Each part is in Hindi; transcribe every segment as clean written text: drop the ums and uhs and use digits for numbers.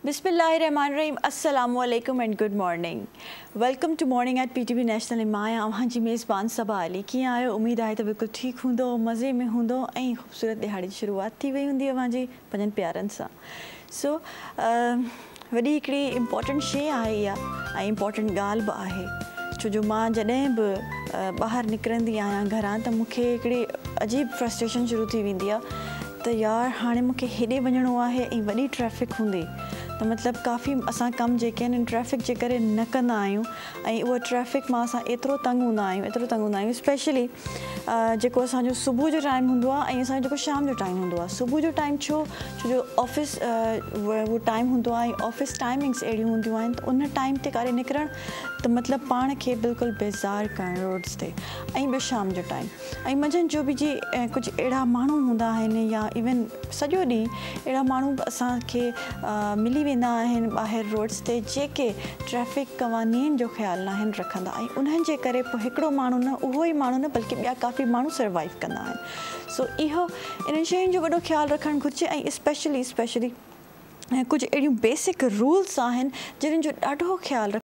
बिस्मिल्लाहिर्रहमानिर्रहीम अस्सलामु अलैकुम and good morning. Welcome to morning at PTV national. मां अव्हां जी मेज़बान सबा अली। कीअं आहियो? उम्मीद आहे त बिल्कुलु ठीकु हूंदो, मज़े में हूंदो ऐं ख़ूबसूरत दिहाड़ी जी शुरूआत थी वई हूंदी अव्हां जी पंजनि प्यारनि सां। सो वॾी हिकिड़ी इम्पॉर्टेंट शइ आहे इहा ऐं इम्पॉर्टेंट ॻाल्हि बि आहे, छो जो मां जॾहिं बि ॿाहिरि निकिरंदी आहियां घरां त मूंखे हिकिड़ी अजीब फ्रस्ट्रेशन शुरू थी वेंदी आहे त यार हाणे मूंखे हेॾे वञिणो आहे ऐं वॾी ट्रैफ़िक हूंदी त मतिलबु काफ़ी असां कम जेके आहिनि ट्रैफ़िक जे करे न कंदा आहियूं ऐं उहा ट्रैफ़िक मां असां एतिरो तंग हूंदा आहियूं स्पेशली जेको असांजो सुबुह जो टाइम हूंदो आहे ऐं असांजो जेको शाम जो टाइम हूंदो आहे। सुबुह जो टाइम छो जो ऑफिस उहो टाइम हूंदो आहे ऐं ऑफिस टाइमिंग्स अहिड़ियूं हूंदियूं आहिनि त उन टाइम ते कारे निकिरणु त मतिलबु पाण खे बिल्कुलु बेज़ार करणु रोड्स ते। ऐं ॿियो शाम जो टाइम ऐं मंझंदि जो बि जी कुझु अहिड़ा माण्हू हूंदा आहिनि या इवन सॼो ॾींहुं अहिड़ा माण्हू असांखे मिली वेंदा आहिनि ॿाहिरि रोड्स ते जेके ट्रैफ़िक क़वानीन जो ख़्यालु न आहिनि रखंदा ऐं उन्हनि जे करे पोइ हिकिड़ो माण्हू न उहो ई माण्हू न बल्कि ॿिया काफ़ी माण्हू सर्वाइव कंदा आहिनि। सो इहो इन्हनि शयुनि जो वॾो ख़्यालु रखणु घुरिजे ऐं स्पेशली कुझु अहिड़ियूं बेसिक रूल्स आहिनि जिन्हनि जो ॾाढो ख़्यालु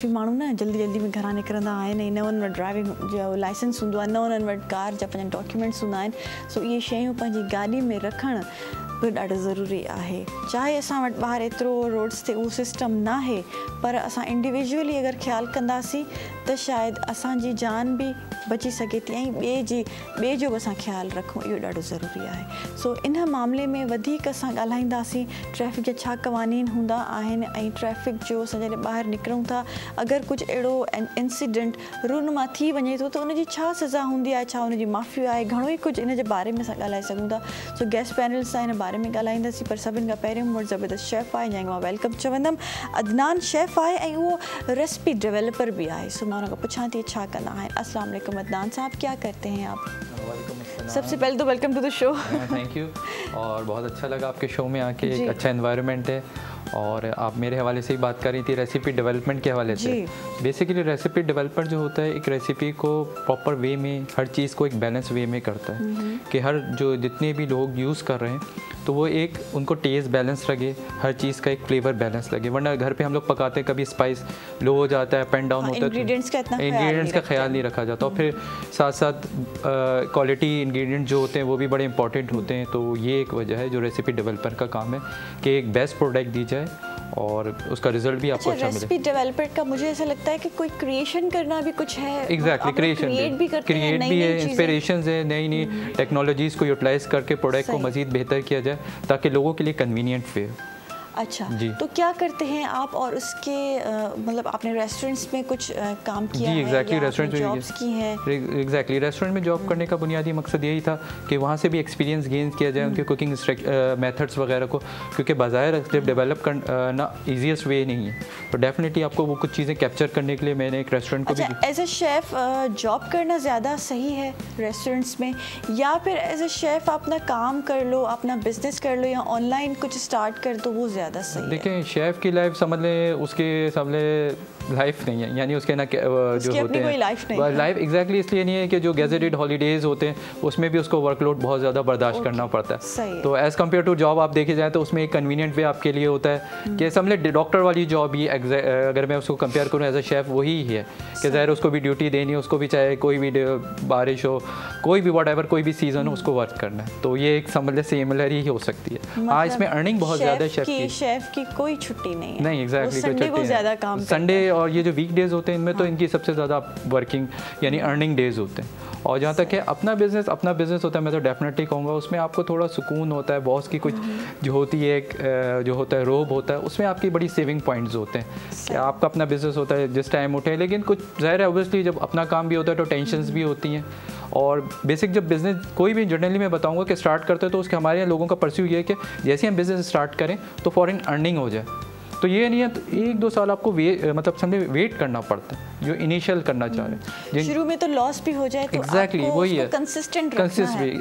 माण्हू न जल्दी में घरां निकिरंदा आहिनि ऐं न उन्हनि वटि ड्राइविंग जो लाइसेंस हूंदो आहे, न उन्हनि वटि कार जा पंहिंजा डॉक्यूमेंट्स हूंदा आहिनि। सो इहे शयूं पंहिंजी गाॾी में रखणु बि ॾाढो ज़रूरी आहे। चाहे असां वटि ॿाहिरि एतिरो रोड्स ते उहो सिस्टम न आहे, पर असां इंडिविजुअली अगरि ख़्यालु कंदासीं त शायदि असांजी जान बि बची सघे थी ऐं ॿिए जो बि असां ख़्यालु रखूं, इहो ॾाढो ज़रूरी आहे। सो इन मामले में वधीक असां ॻाल्हाईंदासीं ट्रैफ़िक जा छा क़वानीन हूंदा आहिनि ऐं ट्रैफ़िक जो असां जॾहिं ॿाहिरि निकिरूं था अगरि कुझु अहिड़ो इंसिडेंट रूनमा थी वञे थो त उनजी छा सज़ा हूंदी आहे, छा उनजी माफ़ी आहे, घणो ई कुझु इन जे बारे में असां ॻाल्हाए सघूं था। सो गेस्ट पैनल सां हिन बारे में ॻाल्हाईंदासीं, पर सभिनि खां पहिरियों मूं वटि ज़बरदस्त शेफ़ आहे जंहिंखे मां वेलकम चवंदमि। अदनान शेफ़ आहे ऐं उहो रेसिपी डेवलपर भी है। सो मैं उनका पूछा थी अच्छा करना है। अस्सलाम वालेकुम अदनान साहब, क्या करते हैं आप? सबसे पहले तो welcome to the show. Thank you, और बहुत अच्छा लगा आपके शो में आके। एक अच्छा एनवायरनमेंट है और आप मेरे हवाले से ही बात कर रही थी रेसिपी डेवलपमेंट के हवाले से। बेसिकली रेसिपी डेवलपमेंट जो होता है एक रेसिपी को प्रॉपर वे में, हर चीज़ को एक बैलेंस वे में करता है कि हर जो जितने भी लोग यूज़ कर रहे हैं तो वो एक उनको टेस्ट बैलेंस लगे, हर चीज़ का एक फ्लेवर बैलेंस लगे। वरना घर पे हम लोग पकाते हैं कभी स्पाइस लो हो जाता है, अप एंड डाउन होता है, इंग्रेडिएंट्स का ख्याल नहीं रखा जाता। और फिर साथ साथ क्वालिटी इंग्रेडिएंट जो होते हैं वो भी बड़े इंपॉर्टेंट होते हैं। तो ये एक वजह है जो रेसिपी डेवलपर का काम है कि एक बेस्ट प्रोडक्ट दी जाए और उसका रिजल्ट भी आपको अच्छा मिले। रेसिपी डेवलपर का मुझे ऐसा लगता है कि कोई क्रिएशन करना भी कुछ है। एग्जैक्टली, क्रिएट भी है, इंस्पिरेशंस है, नई टेक्नोलॉजीज़ को यूटिलाइज़ करके प्रोडक्ट को मज़ीद बेहतर किया जाए ताकि लोगों के लिए कन्वीनियंट वे। अच्छा जी, तो क्या करते हैं आप? और उसके मतलब आपने रेस्टोरेंट्स में कुछ काम किया जी? एग्जैक्टली, रेस्टोरेंट में जॉब्स की हैं। एग्जैक्टली, रेस्टोरेंट में जॉब करने का बुनियादी मकसद यही था कि वहाँ से भी एक्सपीरियंस गेन किया जाए उनके कुकिंग मेथड्स वगैरह को, क्योंकि बाज़ाहिर जब डेवलप करना ईजीएस्ट वे नहीं है, तो डेफिनेटली आपको वो कुछ चीज़ें कैप्चर करने के लिए मैंने एक रेस्टोरेंट को भी। एज ए शेफ़ जॉब करना ज़्यादा सही है रेस्टोरेंट्स में, या फिर एज ए शेफ़ अपना काम कर लो, अपना बिजनेस कर लो, या ऑनलाइन कुछ स्टार्ट कर दो, वो ज़्यादा सही है? देखिए, शेफ़ की लाइफ समझ लें, उसके समझ लें लाइफ नहीं है, यानी उसके ना जो होते हैं लाइफ एग्जैक्टली इसलिए नहीं है कि जो गैजेटेड हॉलीडेज होते हैं उसमें भी उसको वर्कलोड बहुत ज़्यादा बर्दाश्त करना पड़ता है। तो एज़ कम्पेयर टू जॉब आप देखे जाए तो उसमें एक कन्वीनियंट वे आपके लिए होता है कि समझ लें डॉक्टर वाली जॉब ही अगर मैं उसको कंपेयर करूँ एज अ शेफ़ वही है कि ज़ाहिर उसको भी ड्यूटी देनी है, उसको भी चाहे कोई भी बारिश हो, कोई भी वॉट एवर कोई भी सीज़न हो, उसको वर्क करना है। तो ये एक समझ लें सिमिलर ही हो सकती है। हाँ, इसमें अर्निंग बहुत ज़्यादा है शेफ़ की कोई छुट्टी नहीं है, एग्जैक्टली कोई छुट्टी ज़्यादा काम संडे और ये जो वीक डेज होते हैं इनमें तो इनकी सबसे ज़्यादा वर्किंग यानी अर्निंग डेज होते हैं। और जहाँ तक है अपना बिज़नेस होता है, मैं तो डेफिनेटली कहूँगा उसमें आपको थोड़ा सुकून होता है। बॉस की कुछ जो होती है जो होता है रोब होता है, उसमें आपकी बड़ी सेविंग पॉइंट्स होते हैं कि आपका अपना बिज़नेस होता है जिस टाइम उठे। लेकिन कुछ ज़ाहिर है ऑब्वियसली जब अपना काम भी होता है तो टेंशन्स भी होती हैं। और बेसिक जब बिज़नेस कोई भी जनरली मैं बताऊँगा कि स्टार्ट करते हैं तो उसके हमारे यहाँ लोगों का परस्यू ये है कि जैसे हम बिज़नेस स्टार्ट करें तो फॉरेन अर्निंग हो जाए। तो ये नहीं है तो 1-2 साल आपको मतलब समझे वेट करना पड़ता है जो इनिशियल करना चाह रहे हैं। शुरू में तो लॉस भी हो जाए तो एग्जैक्टली वही है, कंसिस्टेंट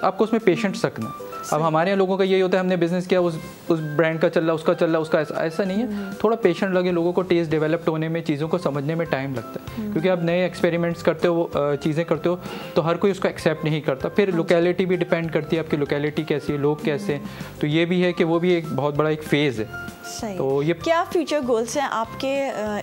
आपको उसमें पेशेंस रखना है। अब हमारे यहाँ लोगों का यही होता है हमने बिजनेस किया उस ब्रांड का चल रहा उसका चल रहा उसका ऐसा नहीं है। थोड़ा पेशेंट लगे, लोगों को टेस्ट डेवलप्ड होने में, चीज़ों को समझने में टाइम लगता है क्योंकि आप नए एक्सपेरिमेंट्स करते हो, चीज़ें करते हो तो हर कोई उसको एक्सेप्ट नहीं करता। फिर लोकेलिटी भी डिपेंड करती है, आपकी लोकेलिटी कैसी है, लोग कैसे हैं। तो ये भी है कि वो भी एक बहुत बड़ा एक फेज़ है। सही। तो ये क्या फ्यूचर गोल्स हैं आपके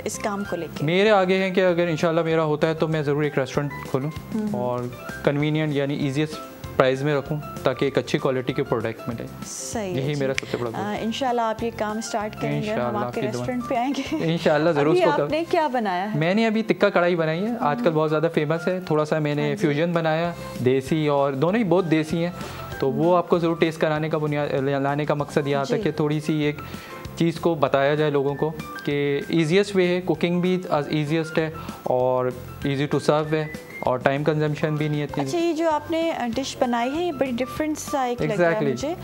इस काम को लेकर? मेरे आगे हैं कि अगर इंशाल्लाह मेरा होता है तो मैं ज़रूर एक रेस्टोरेंट खोलूँ और कन्वीनियंट यानी ईजीएस्ट प्राइस में रखूं ताकि एक अच्छी क्वालिटी के प्रोडक्ट मिले। सही, यही मेरा सबसे बड़ा गोल। इंशाल्लाह आप ये काम स्टार्ट करेंगे, हम आपके रेस्टोरेंट पे आएंगे इंशाल्लाह ज़रूर। आपने क्या बनाया है? मैंने अभी टिक्का कढ़ाई बनाई है, आजकल बहुत ज़्यादा फेमस है। थोड़ा सा मैंने फ्यूजन बनाया, देसी और दोनों ही बहुत देसी हैं, तो वो आपको ज़रूर टेस्ट कराने का लाने का मकसद यहाँ तक कि थोड़ी सी एक चीज़ को बताया जाए लोगों को कि ईजीएस्ट वे है, कुकिंग भी ईजीएस्ट है और इजी टू सर्व है और टाइम कंजम्पशन भी नहीं है इतनी। अच्छा, ये जो आपने डिश बनाई है ये बड़ी डिफरेंट सा एक लग रहा है मुझे।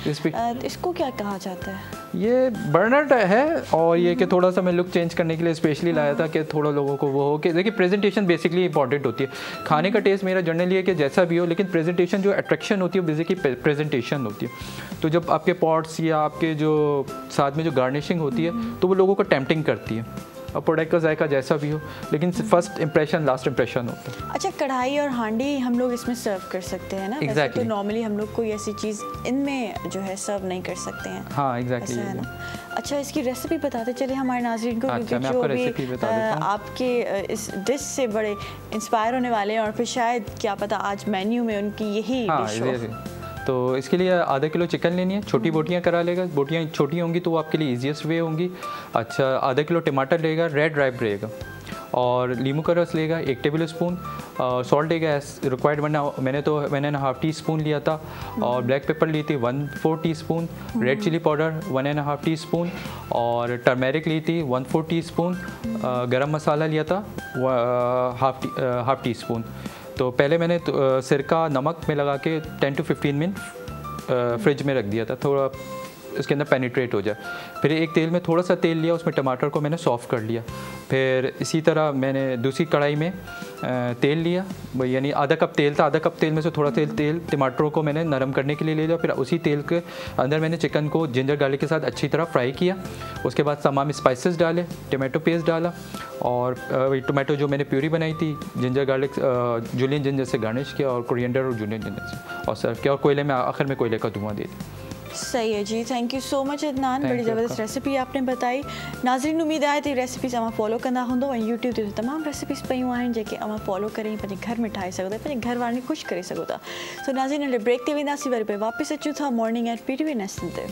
इसको क्या कहा जाता है? ये बर्नर है और ये कि थोड़ा सा मैं लुक चेंज करने के लिए स्पेशली लाया था कि थोड़ा लोगों को वो हो कि देखिए प्रेजेंटेशन बेसिकली इंपॉर्टेंट होती है। खाने का टेस्ट मेरा जनरली है कि जैसा भी हो, लेकिन प्रेजेंटेशन जो अट्रैक्शन होती है बेसिकली प्रेजेंटेशन होती है। तो जब आपके पॉट्स या आपके जो साथ में जो गार्निशिंग होती है तो वो लोगों को टेम्पटिंग करती है और प्रोडक्ट का जायका जैसा भी हो, लेकिन फर्स्ट इंप्रेशन लास्ट इंप्रेशन होता है। अच्छा, कढ़ाई और हांडी हम लोग इसमें सर्व कर सकते हैं ना? एग्जैक्टली। तो नॉर्मली हम लोग कोई ऐसी चीज़ इनमें जो है सर्व नहीं कर सकते हैं। हाँ एग्जैक्टली है ना। अच्छा, इसकी रेसिपी बताते चले हमारे नाज़रीन को, क्योंकि जो भी आपके इस डिश से बड़े इंस्पायर होने वाले हैं और फिर शायद क्या पता आज मेन्यू में उनकी यही डिश हो। तो इसके लिए आधा किलो चिकन लेनी है, छोटी बोटियाँ करा लेगा, बोटियाँ छोटी होंगी तो वो आपके लिए ईजीएस्ट वे होंगी। अच्छा, आधा किलो टमाटर लेगा, रेड राइप रहेगा, और लीमू का रस लेगा 1 टेबल स्पून, सॉल्ट लेगा एज रिक्वायर्ड, वरना मैंने 1.5 टीस्पून लिया था, और ब्लैक पेपर ली थी 1/4 teaspoon, red chilli powder 1.5 teaspoon, और टर्मेरिक ली थी 1/4 टीस्पून, गरम मसाला लिया था हाफ टी स्पून। तो पहले मैंने सिरका नमक में लगा के 10 to 15 मिनट फ्रिज में रख दिया था, थोड़ा इसके अंदर पेनिट्रेट हो जाए। फिर एक तेल में थोड़ा सा तेल लिया, उसमें टमाटर को मैंने सॉफ्ट कर लिया। फिर इसी तरह मैंने दूसरी कढ़ाई में तेल लिया, यानी आधा कप तेल था, आधा कप तेल में से थोड़ा तेल टमाटरों को मैंने नरम करने के लिए ले लिया। फिर उसी तेल के अंदर मैंने चिकन को जिंजर गार्लिक के साथ अच्छी तरह फ्राई किया। उसके बाद तमाम स्पाइसेस डाले, टमाटो पेस्ट डाला, और टमाटो जो मैंने प्यूरी बनाई थी जिंजर गार्लिक जूलियन जिंजर से गार्निश किया, और कोरिएंडर और जूलियन जिंजर से, और सर्व किया, और कोयले में आखिर में कोयले का धुआं दे दिया। सही है जी, thank you so much Adnan, बड़ी ज़बरदस्त रेसिपी आपने बताई। नाज़रीन, उम्मीद आहे त रेसिपीज़ अवां फॉलो कंदा हूंदो, ऐं यूट्यूब ते तमाम रेसिपीज़ पयूं आहिनि जेके अवां फॉलो करे पंहिंजे घर में ठाहे सघो था, पंहिंजे घर वारनि खे ख़ुशि करे सघो था। सो नाज़रीन, हले ब्रेक ते वेंदासीं, वरी पोइ वापसि अचूं था मॉर्निंग एट PTV नेशनल ते।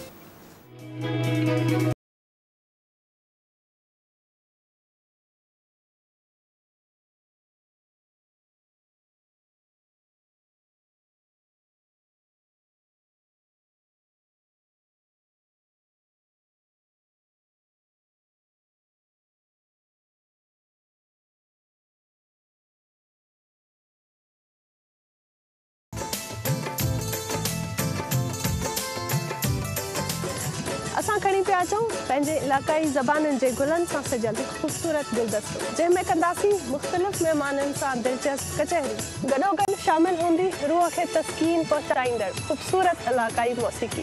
असां खणी पिया अचूं पंहिंजे इलाक़ाई ज़बाननि जे गुलनि सां सजियल ख़ूबसूरत गुलदस्तो, जंहिंमें कंदासीं मुख़्तलिफ़ महिमाननि सां दिलचस्प कचहरी। गॾोगॾु शामिल हूंदी रूह खे तस्कीन पहुचाईंदड़ ख़ूबसूरत इलाक़ाई मौसीक़ी।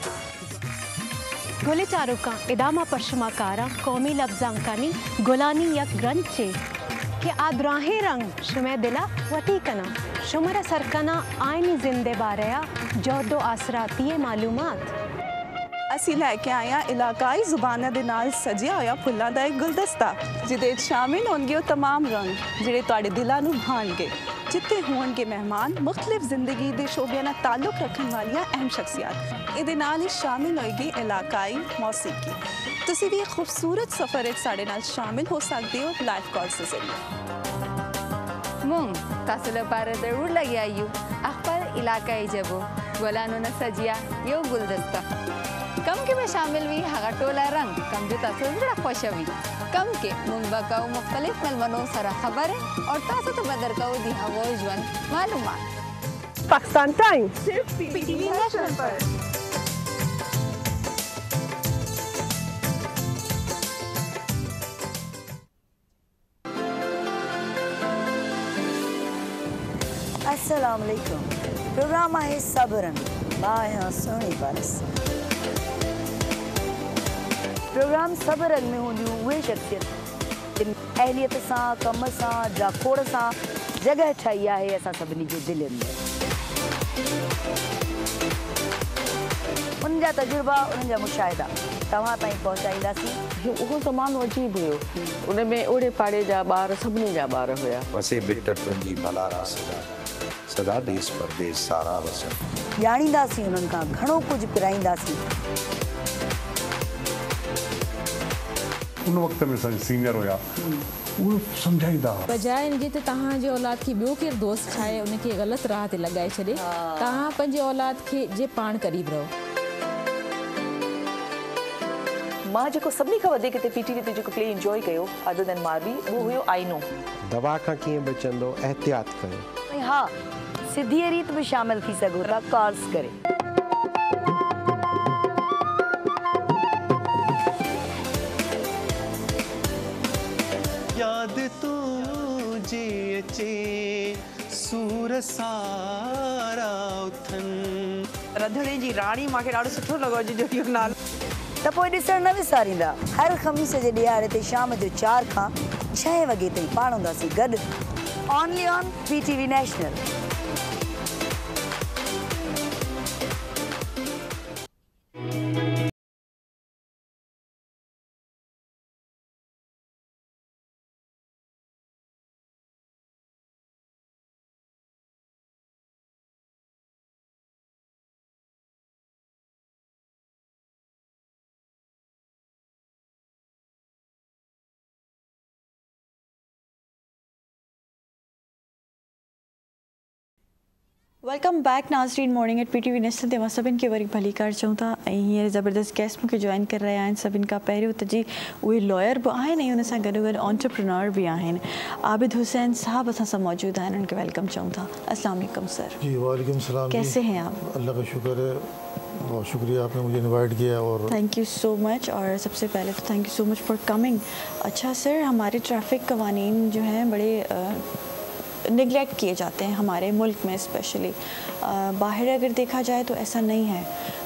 गुलिचारुका इदामा परशुमाकारा कौमी लफ्ज़ांकानी गुलानी या ग्रंचे के आद्राहे रंग शुमे दिला वती कना शुमरा सरकना आईनी जिंदे बारया जोदो आसराती मालूमात ਅਸੀਂ ਲੈ ਕੇ ਆਏ ਹਾਂ ਇਲਾਕਾਈ ਜ਼ੁਬਾਨਾਂ ਦੇ ਨਾਲ ਸਜਿਆ ਹੋਇਆ ਫੁੱਲਾਂ ਦਾ ਇੱਕ ਗੁਲਦਸਤਾ ਜਿਹਦੇ ਵਿੱਚ ਸ਼ਾਮਿਲ ਹੋਣਗੇ ਉਹ तमाम ਰੰਗ ਜਿਹੜੇ ਤੁਹਾਡੇ ਦਿਲਾਂ ਨੂੰ ਭਾਣਗੇ ਜਿੱਥੇ ਹੋਣਗੇ ਮਹਿਮਾਨ ਮੁxtਲਿਫ ਜ਼ਿੰਦਗੀ ਦੇ ਸ਼ੋਬਿਆਂ ਨਾਲ ਤਾਲੁਕ ਰੱਖਣ ਵਾਲੀਆਂ ਅਹਿਮ ਸ਼ਖਸੀਅਤ ਇਹਦੇ ਨਾਲ ਹੀ ਸ਼ਾਮਿਲ ਹੋਏਗੀ ਇਲਾਕਾਈ ਮੌਸੀਕੀ ਤੁਸੀਂ ਵੀ ਇੱਕ ਖੂਬਸੂਰਤ ਸਫ਼ਰ ਵਿੱਚ ਸਾਡੇ ਨਾਲ ਸ਼ਾਮਿਲ ਹੋ ਸਕਦੇ ਹੋ ਲਾਈਵ कॉल्स ਦੇ ਜ਼ਰੀਏ मुंग तासुल पार जरूर लगी आयु अखबार इलाकाई जबो गोलानो न सजिया यो गुलदस्ता कम के में शामिल हुई हगा टोला रंग कम जो तासुल बड़ा खुशवी कम के मुंग बकाऊ मुख्तलिफ मलमनों सरा खबर है और तासु तो बदर का दी हवा जवन मालूमात पाकिस्तान टाइम सिर्फ पीटीवी नेशनल पर अस्सलाम वालेकुम प्रोग्राम है सबरन मां सोनी पारस प्रोग्राम सबरन में होंदियूं उहे शख्सियत अहलियत सां कम सां जाखोड़ सां जगह ठाही आहे असां सभिनी जे दिलनि में उन्हनि जा तजुर्बा उन्हनि जा मुशाहिदा तव्हां ताईं पहुचाईंदासीं उहो ज़मानो अजीब हुयो उन में ओड़े पाड़े जा ॿार सभिनी जा ॿार हुया वसे बिटटुनि जी भलारा सदा देश परदेश सारा वसन ॼाणींदासीं उन्हनि खां घणो कुझु पिराईंदासीं उन वक़्त में सीनियर हुया वो समझाईंदा बजाय इनजे त तव्हां जे औलाद खे ॿियो केरु दोस्त ठाहे उनखे ग़लति राह ते लॻाए छॾे तव्हां पंहिंजे औलाद खे जे पाण क़रीब रहो मां जेको सभिनी खां वधीक हिते पीटीवी ते जेको प्ले इंजॉय कयो अदर देन मारवी उहो हुयो आईनो दवा खां कीअं बचंदो एहतियात कयो ऐं हा सिधी रीत में शामिल थी सघो था कॉल्स करे याद तुझे अचे सूर सारा उथन रंधणे जी राणी मूंखे ॾाढो सुठो लॻो जो इहो नालो त पोइ ॾिसण न विसारींदा हर ख़मीस जे ॾियारे ते शाम जो 4 खां 6 वॻे ताईं पाण हूंदासीं गॾु only on PTV national welcome back नाज़रीन मॉर्निंग एट पीटीवी नेशनल ते मां सभिनि खे वरी भली कार चऊं था ऐं हींअर ज़बरदस्त गेस्ट मूंखे जॉइन करे रहिया आहिनि सभिनि खां पहिरियों त जी उहे लॉयर बि आहिनि ऐं हुन सां गॾो गॾु एंटरप्रेन्योर भी आहिनि आबिद हुसैन साहब असां सां मौजूद आहिनि उनखे वेलकम चऊं था अस्सलाम वालेकुम सर जी वालेकुम सलाम कैसे हैं आप अल्लाह का शुक्र है बहुत शुक्रिया आपने मुझे इनवाइट किया और थैंक यू सो मच और सबसे पहले तो thank you so much for coming अच्छा सर हमारे ट्रैफिक कवानीन जो हैं बड़े निगलेक्ट किए जाते हैं हमारे मुल्क में स्पेशली बाहर अगर देखा जाए तो ऐसा नहीं है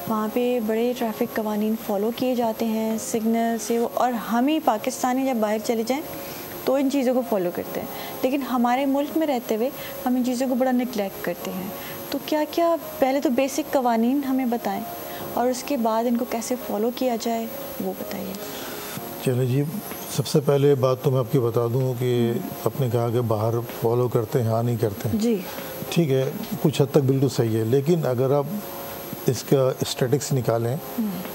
वहाँ पे बड़े ट्रैफिक कवानीन फॉलो किए जाते हैं सिग्नल से और हम ही पाकिस्तानी जब बाहर चले जाएं तो इन चीज़ों को फॉलो करते हैं लेकिन हमारे मुल्क में रहते हुए हम इन चीज़ों को बड़ा निगलेक्ट करते हैं तो क्या क्या पहले तो बेसिक कवानीन हमें बताएं और उसके बाद इनको कैसे फॉलो किया जाए वो बताइए। चलो जी सबसे पहले बात तो मैं आपकी बता दूं कि आपने कहा कि बाहर फॉलो करते हैं हाँ नहीं करते हैं जी ठीक है कुछ हद तक बिल्कुल सही है लेकिन अगर आप इसका स्टैटिस्टिक्स निकालें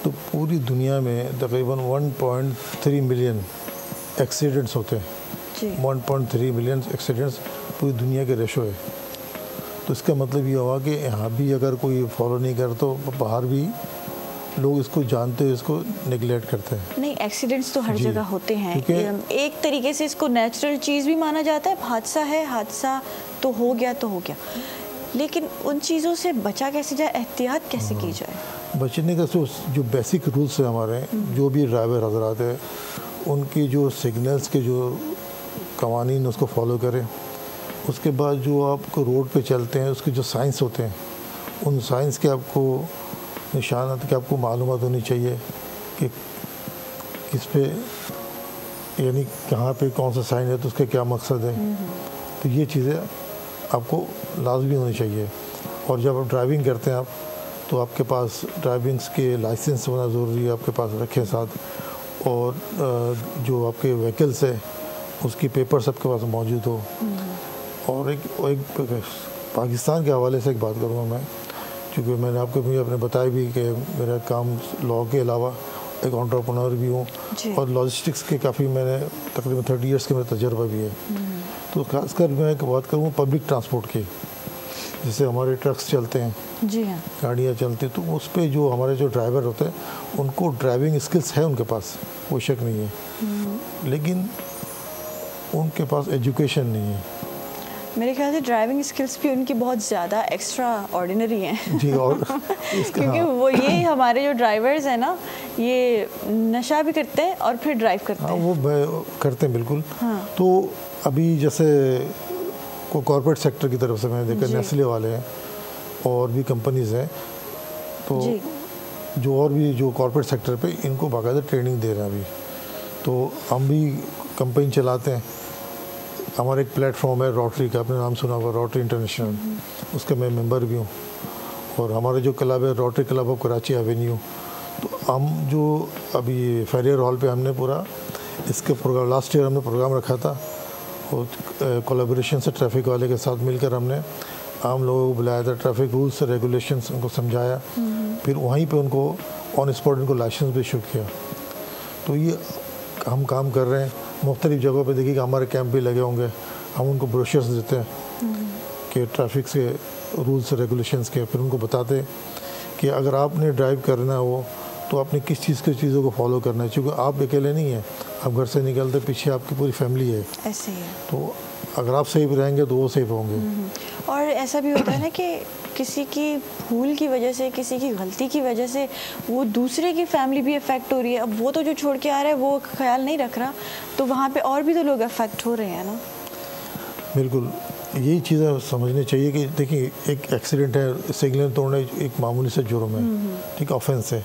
तो पूरी दुनिया में तकरीबन 1.3 मिलियन एक्सीडेंट्स होते हैं 1.3 मिलियन एक्सीडेंट्स पूरी दुनिया के रेशो है तो इसका मतलब ये हुआ कि यहाँ भी अगर कोई फॉलो नहीं करे तो बाहर भी लोग इसको जानते हैं इसको नेगलेक्ट करते हैं नहीं एक्सीडेंट्स तो हर जगह होते हैं एक तरीके से इसको नेचुरल चीज़ भी माना जाता है हादसा है हादसा तो हो गया लेकिन उन चीज़ों से बचा कैसे जाए एहतियात कैसे की जाए बचने का जो बेसिक रूल्स है हमारे जो भी ड्राइवर हजरात है उनकी जो सिग्नल्स के जो कवानीन उसको फॉलो करें उसके बाद जो आपको रोड पे चलते हैं उसके जो साइंस होते हैं उन साइंस के आपको निशानात की आपको मालूमात होनी चाहिए कि किस पे यानी कहाँ पे कौन सा साइन है तो उसका क्या मकसद है, तो ये चीज़ें आपको लाजमी होनी चाहिए। और जब आप ड्राइविंग करते हैं आप, तो आपके पास ड्राइविंग के लाइसेंस होना ज़रूरी है, आपके पास रखें साथ, और जो आपके व्हीकल्स है उसकी पेपर्स आपके पास मौजूद हो। और एक पाकिस्तान के हवाले से एक बात करूँगा मैं, क्योंकि मैंने आपको भी अपने बताया भी कि मेरा काम लॉ के अलावा एक एंटरप्रेन्योर भी हूँ, और लॉजिस्टिक्स के काफ़ी मैंने तकरीबन 30 इयर्स का मेरा तजर्बा भी है। तो खासकर मैं एक बात करूँ पब्लिक ट्रांसपोर्ट की, जैसे हमारे ट्रक्स चलते हैं, जी हाँ, गाड़ियाँ चलती हैं, तो उस पर जो हमारे जो ड्राइवर होते हैं उनको ड्राइविंग स्किल्स है उनके पास, कोई शक नहीं है, लेकिन उनके पास एजुकेशन नहीं है। मेरे ख्याल से ड्राइविंग स्किल्स भी उनकी बहुत ज़्यादा एक्स्ट्रा ऑर्डिनरी हैं जी। और क्योंकि वो ये हमारे जो ड्राइवर्स हैं ना, ये नशा भी करते हैं और फिर ड्राइव करते हैं। वो करते हैं बिल्कुल। तो अभी जैसे को कॉर्पोरेट सेक्टर की तरफ से मैंने देखा, नेस्ले वाले हैं और भी कंपनीज हैं, तो जो और भी जो कॉर्पोरेट सेक्टर पे इनको बाकायदा ट्रेनिंग दे रहे हैं अभी। तो हम भी कंपनी चलाते हैं, हमारा एक प्लेटफॉर्म है रोटरी का, आपने नाम सुना होगा, रोटरी इंटरनेशनल, उसका मैं मेंबर भी हूँ। और हमारा जो क्लब है rotary club of Karachi Avenue, तो हम जो अभी फेरियर हॉल पे हमने पूरा इसके प्रोग्राम, लास्ट ईयर हमने प्रोग्राम रखा था, और कोलैबोरेशन से ट्रैफिक वाले के साथ मिलकर हमने आम लोगों को बुलाया था, ट्रैफिक रूल्स रेगुलेशंस उनको समझाया, फिर वहीं पे उनको ऑन स्पॉट उनको लाइसेंस भी इशू किया। तो ये हम काम कर रहे हैं मुख्तलिफ जगहों पे। देखिए हमारे कैंप भी लगे होंगे, हम उनको ब्रोशर्स देते हैं कि ट्रैफिक से रूल्स रेगुलेशंस के, फिर उनको बताते हैं कि अगर आपने ड्राइव करना हो तो आपने किस चीज़ों को फॉलो करना है, क्योंकि आप अकेले नहीं हैं, आप घर से निकलते पीछे आपकी पूरी फैमिली है, ऐसे ही है। तो अगर आप सेफ रहेंगे तो वो सेफ होंगे। और ऐसा भी होता है ना कि किसी की भूल की वजह से, किसी की गलती की वजह से वो दूसरे की फैमिली भी अफेक्ट हो रही है। अब वो तो जो छोड़ के आ रहा है वो ख्याल नहीं रख रहा, तो वहाँ पे और भी तो लोग अफेक्ट हो रहे हैं ना। बिल्कुल, यही चीज़ें समझनी चाहिए कि देखिए एक एक्सीडेंट है, सिग्नल तोड़ना एक मामूली से जुर्म है, ठीक ऑफेंस है,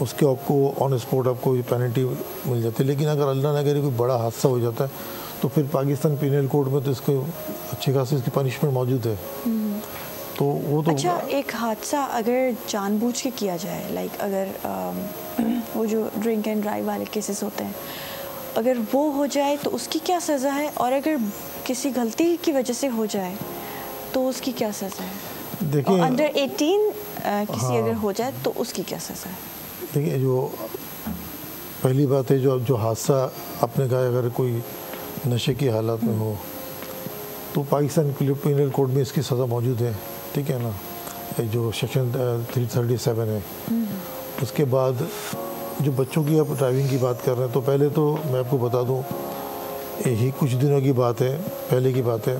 उसके आपको ऑन स्पॉट आपको पेनल्टी मिल जाती है। लेकिन अगर अल्लाह ना करे कोई बड़ा हादसा हो जाता है तो फिर पाकिस्तान पीनल कोड में तो इसको अच्छी खासी इसकी पनिशमेंट मौजूद है। तो वो तो अच्छा, एक हादसा अगर जानबूझ के किया जाए, लाइक अगर वो जो ड्रिंक एंड ड्राइव वाले केसेस होते हैं, अगर वो हो जाए तो उसकी क्या सज़ा है, और अगर किसी गलती की वजह से हो जाए तो उसकी क्या सज़ा है? देखिए अंडर 18 किसी अगर हो जाए तो उसकी क्या सज़ा है? देखिए, जो पहली बात है, जो हादसा आपने कहा, अगर कोई नशे की हालत में हो तो पाकिस्तान पीनल कोड में इसकी सज़ा मौजूद है, ठीक है ना, जो सेक्शन 337 है। उसके बाद जो बच्चों की आप ड्राइविंग की बात कर रहे हैं, तो पहले तो मैं आपको बता दूं, यही कुछ दिनों की बात है, पहले की बात है,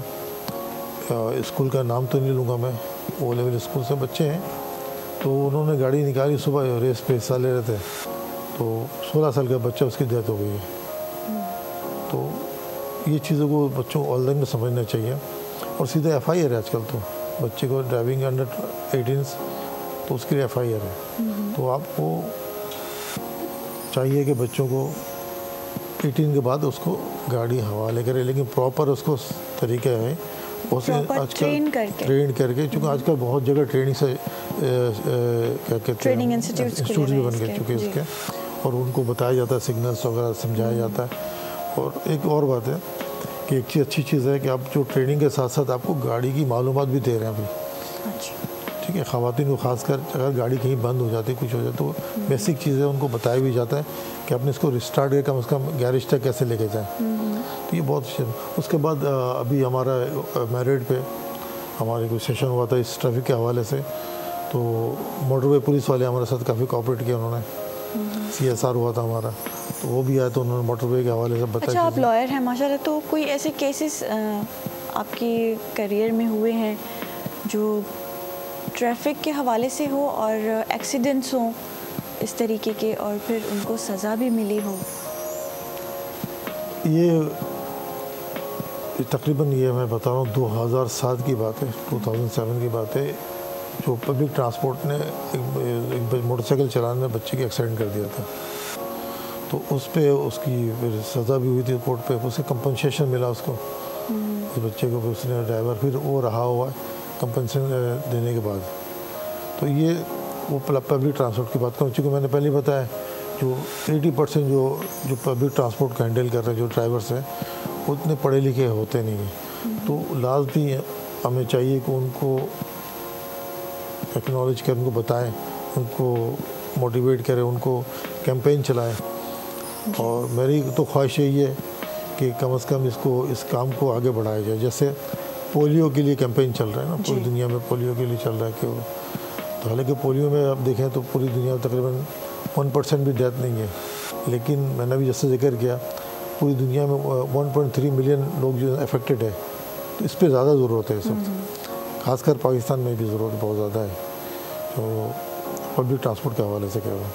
स्कूल का नाम तो नहीं लूँगा मैं, ओ लेवल स्कूल से बच्चे हैं, तो उन्होंने गाड़ी निकाली, सुबह रेस पे हिस्सा ले रहे थे, तो 16 साल का बच्चा, उसकी डेथ हो गई है। तो ये चीज़ों को बच्चों को ऑनलाइन में समझना चाहिए, और सीधा FIR है आजकल, तो बच्चे को ड्राइविंग अंडर 18 तो उसके लिए FIR है। तो आपको चाहिए कि बच्चों को 18 के बाद उसको गाड़ी हवाले करें, लेकिन प्रॉपर उसको तरीका है उसे आजकल ट्रेन करके, चूँकि आजकल बहुत जगह ट्रेनिंग से क्या कहते हैं इंस्टीट्यूट भी बन गए चुके हैं इसके, और उनको बताया जाता है, सिग्नल्स वगैरह समझाया जाता है। और एक और बात है कि एक चीज़ अच्छी चीज़ है कि आप जो ट्रेनिंग के साथ साथ आपको गाड़ी की मालूमात भी दे रहे हैं अभी, ठीक है, ख़वातीन को खासकर अगर गाड़ी कहीं बंद हो जाती है, कुछ हो जाए, तो बेसिक चीज़ें उनको बताया भी जाता है कि आपने इसको रिस्टार्ट करके कम से कम गैरेज तक कैसे लेके जाएँ, तो ये बहुत अच्छी। उसके बाद अभी हमारा मैरिड पे हमारे कोई सेशन हुआ था इस ट्रैफिक के हवाले से, तो मोटरवे पुलिस वाले हमारे साथ काफ़ी कोऑपरेट किया उन्होंने, CSR हुआ था हमारा, तो वो भी आया, तो उन्होंने मोटरवे के हवाले से बताया। अच्छा, आप लॉयर हैं माशाल्लाह, तो कोई ऐसे केसेस आपके करियर में हुए हैं जो ट्रैफिक के हवाले से हो और एक्सीडेंट्स हो इस तरीके के, और फिर उनको सज़ा भी मिली हो? ये तकरीबन ये मैं बता रहा हूँ 2007 की बात है, 2007 की बात है, जो पब्लिक ट्रांसपोर्ट ने एक मोटरसाइकिल चलाने में बच्चे की एक्सीडेंट कर दिया था। तो उस पर उसकी फिर सज़ा भी हुई थी कोर्ट पे, उसे कंपनसेशन मिला उसको, उस बच्चे को, उसने ड्राइवर फिर वो रहा हुआ है कंपनसेशन देने के बाद। तो ये वो पब्लिक ट्रांसपोर्ट की बात करूँ, चूँकि मैंने पहले बताया जो 80% जो पब्लिक ट्रांसपोर्ट को हैंडल कर रहे हैं जो ड्राइवर्स हैं उतने पढ़े लिखे होते नहीं हैं। तो लाजमी हमें चाहिए कि उनको एक्नॉलेज करें, उनको बताएं, उनको मोटिवेट करें, उनको कैंपेन चलाएं। और मेरी तो ख्वाहिश यही है कि कम से कम इस काम को आगे बढ़ाया जाए। जैसे पोलियो के लिए कैंपेन चल रहा है ना, पूरी दुनिया में पोलियो के लिए चल रहा है कि तो हालांकि पोलियो में आप देखें तो पूरी दुनिया में तकरीबन 1% भी डेथ नहीं है, लेकिन मैंने भी जैसे जिक्र किया पूरी दुनिया में 1.3 मिलियन लोग जो अफेक्टेड है। तो इस पर ज़्यादा ज़रूरत है इस वक्त, खासकर पाकिस्तान में भी ज़रूरत बहुत ज़्यादा है। तो पब्लिक ट्रांसपोर्ट के हवाले से कह रहा हूँ।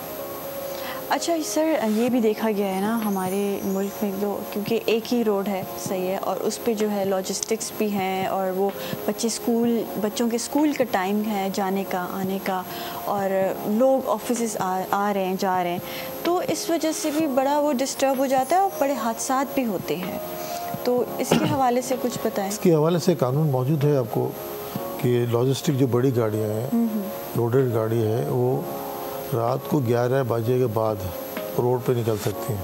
अच्छा सर, ये भी देखा गया है ना हमारे मुल्क में, तो क्योंकि एक ही रोड है, सही है, और उस पे जो है लॉजिस्टिक्स भी हैं, और वो बच्चों के स्कूल का टाइम है जाने का आने का, और लोग ऑफिस आ रहे हैं जा रहे हैं, तो इस वजह से भी बड़ा वो डिस्टर्ब हो जाता है और बड़े हादसात भी होते हैं। तो इसके हवाले से कुछ बताएं। इसके हवाले से कानून मौजूद है आपको कि लॉजिस्टिक जो बड़ी गाड़ियाँ हैं, लोडेड गाड़ी है, वो रात को 11 बजे के बाद रोड पे निकल सकती हैं,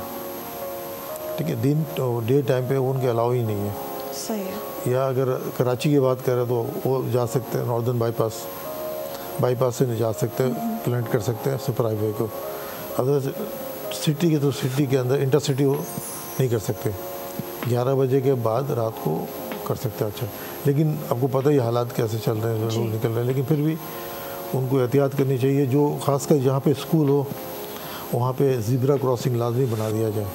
ठीक है। डे टाइम पे उनके अलाउ ही नहीं है, सही है। या अगर कराची की बात करें तो वो जा सकते हैं नॉर्दर्न बाईपास से नहीं जा सकते, प्लांट कर सकते हैं सुपर हाईवे को। अदर सिटी के तो सिटी के अंदर इंटरसिटी वो नहीं कर सकते, 11 बजे के बाद रात को कर सकते हैं। अच्छा, लेकिन आपको पता ही हालात कैसे चल रहे हैं, लोग निकल रहे हैं, लेकिन फिर भी उनको एहतियात करनी चाहिए। जो खासकर जहाँ पे स्कूल हो वहाँ पे ज़ीब्रा क्रॉसिंग लाजमी बना दिया जाए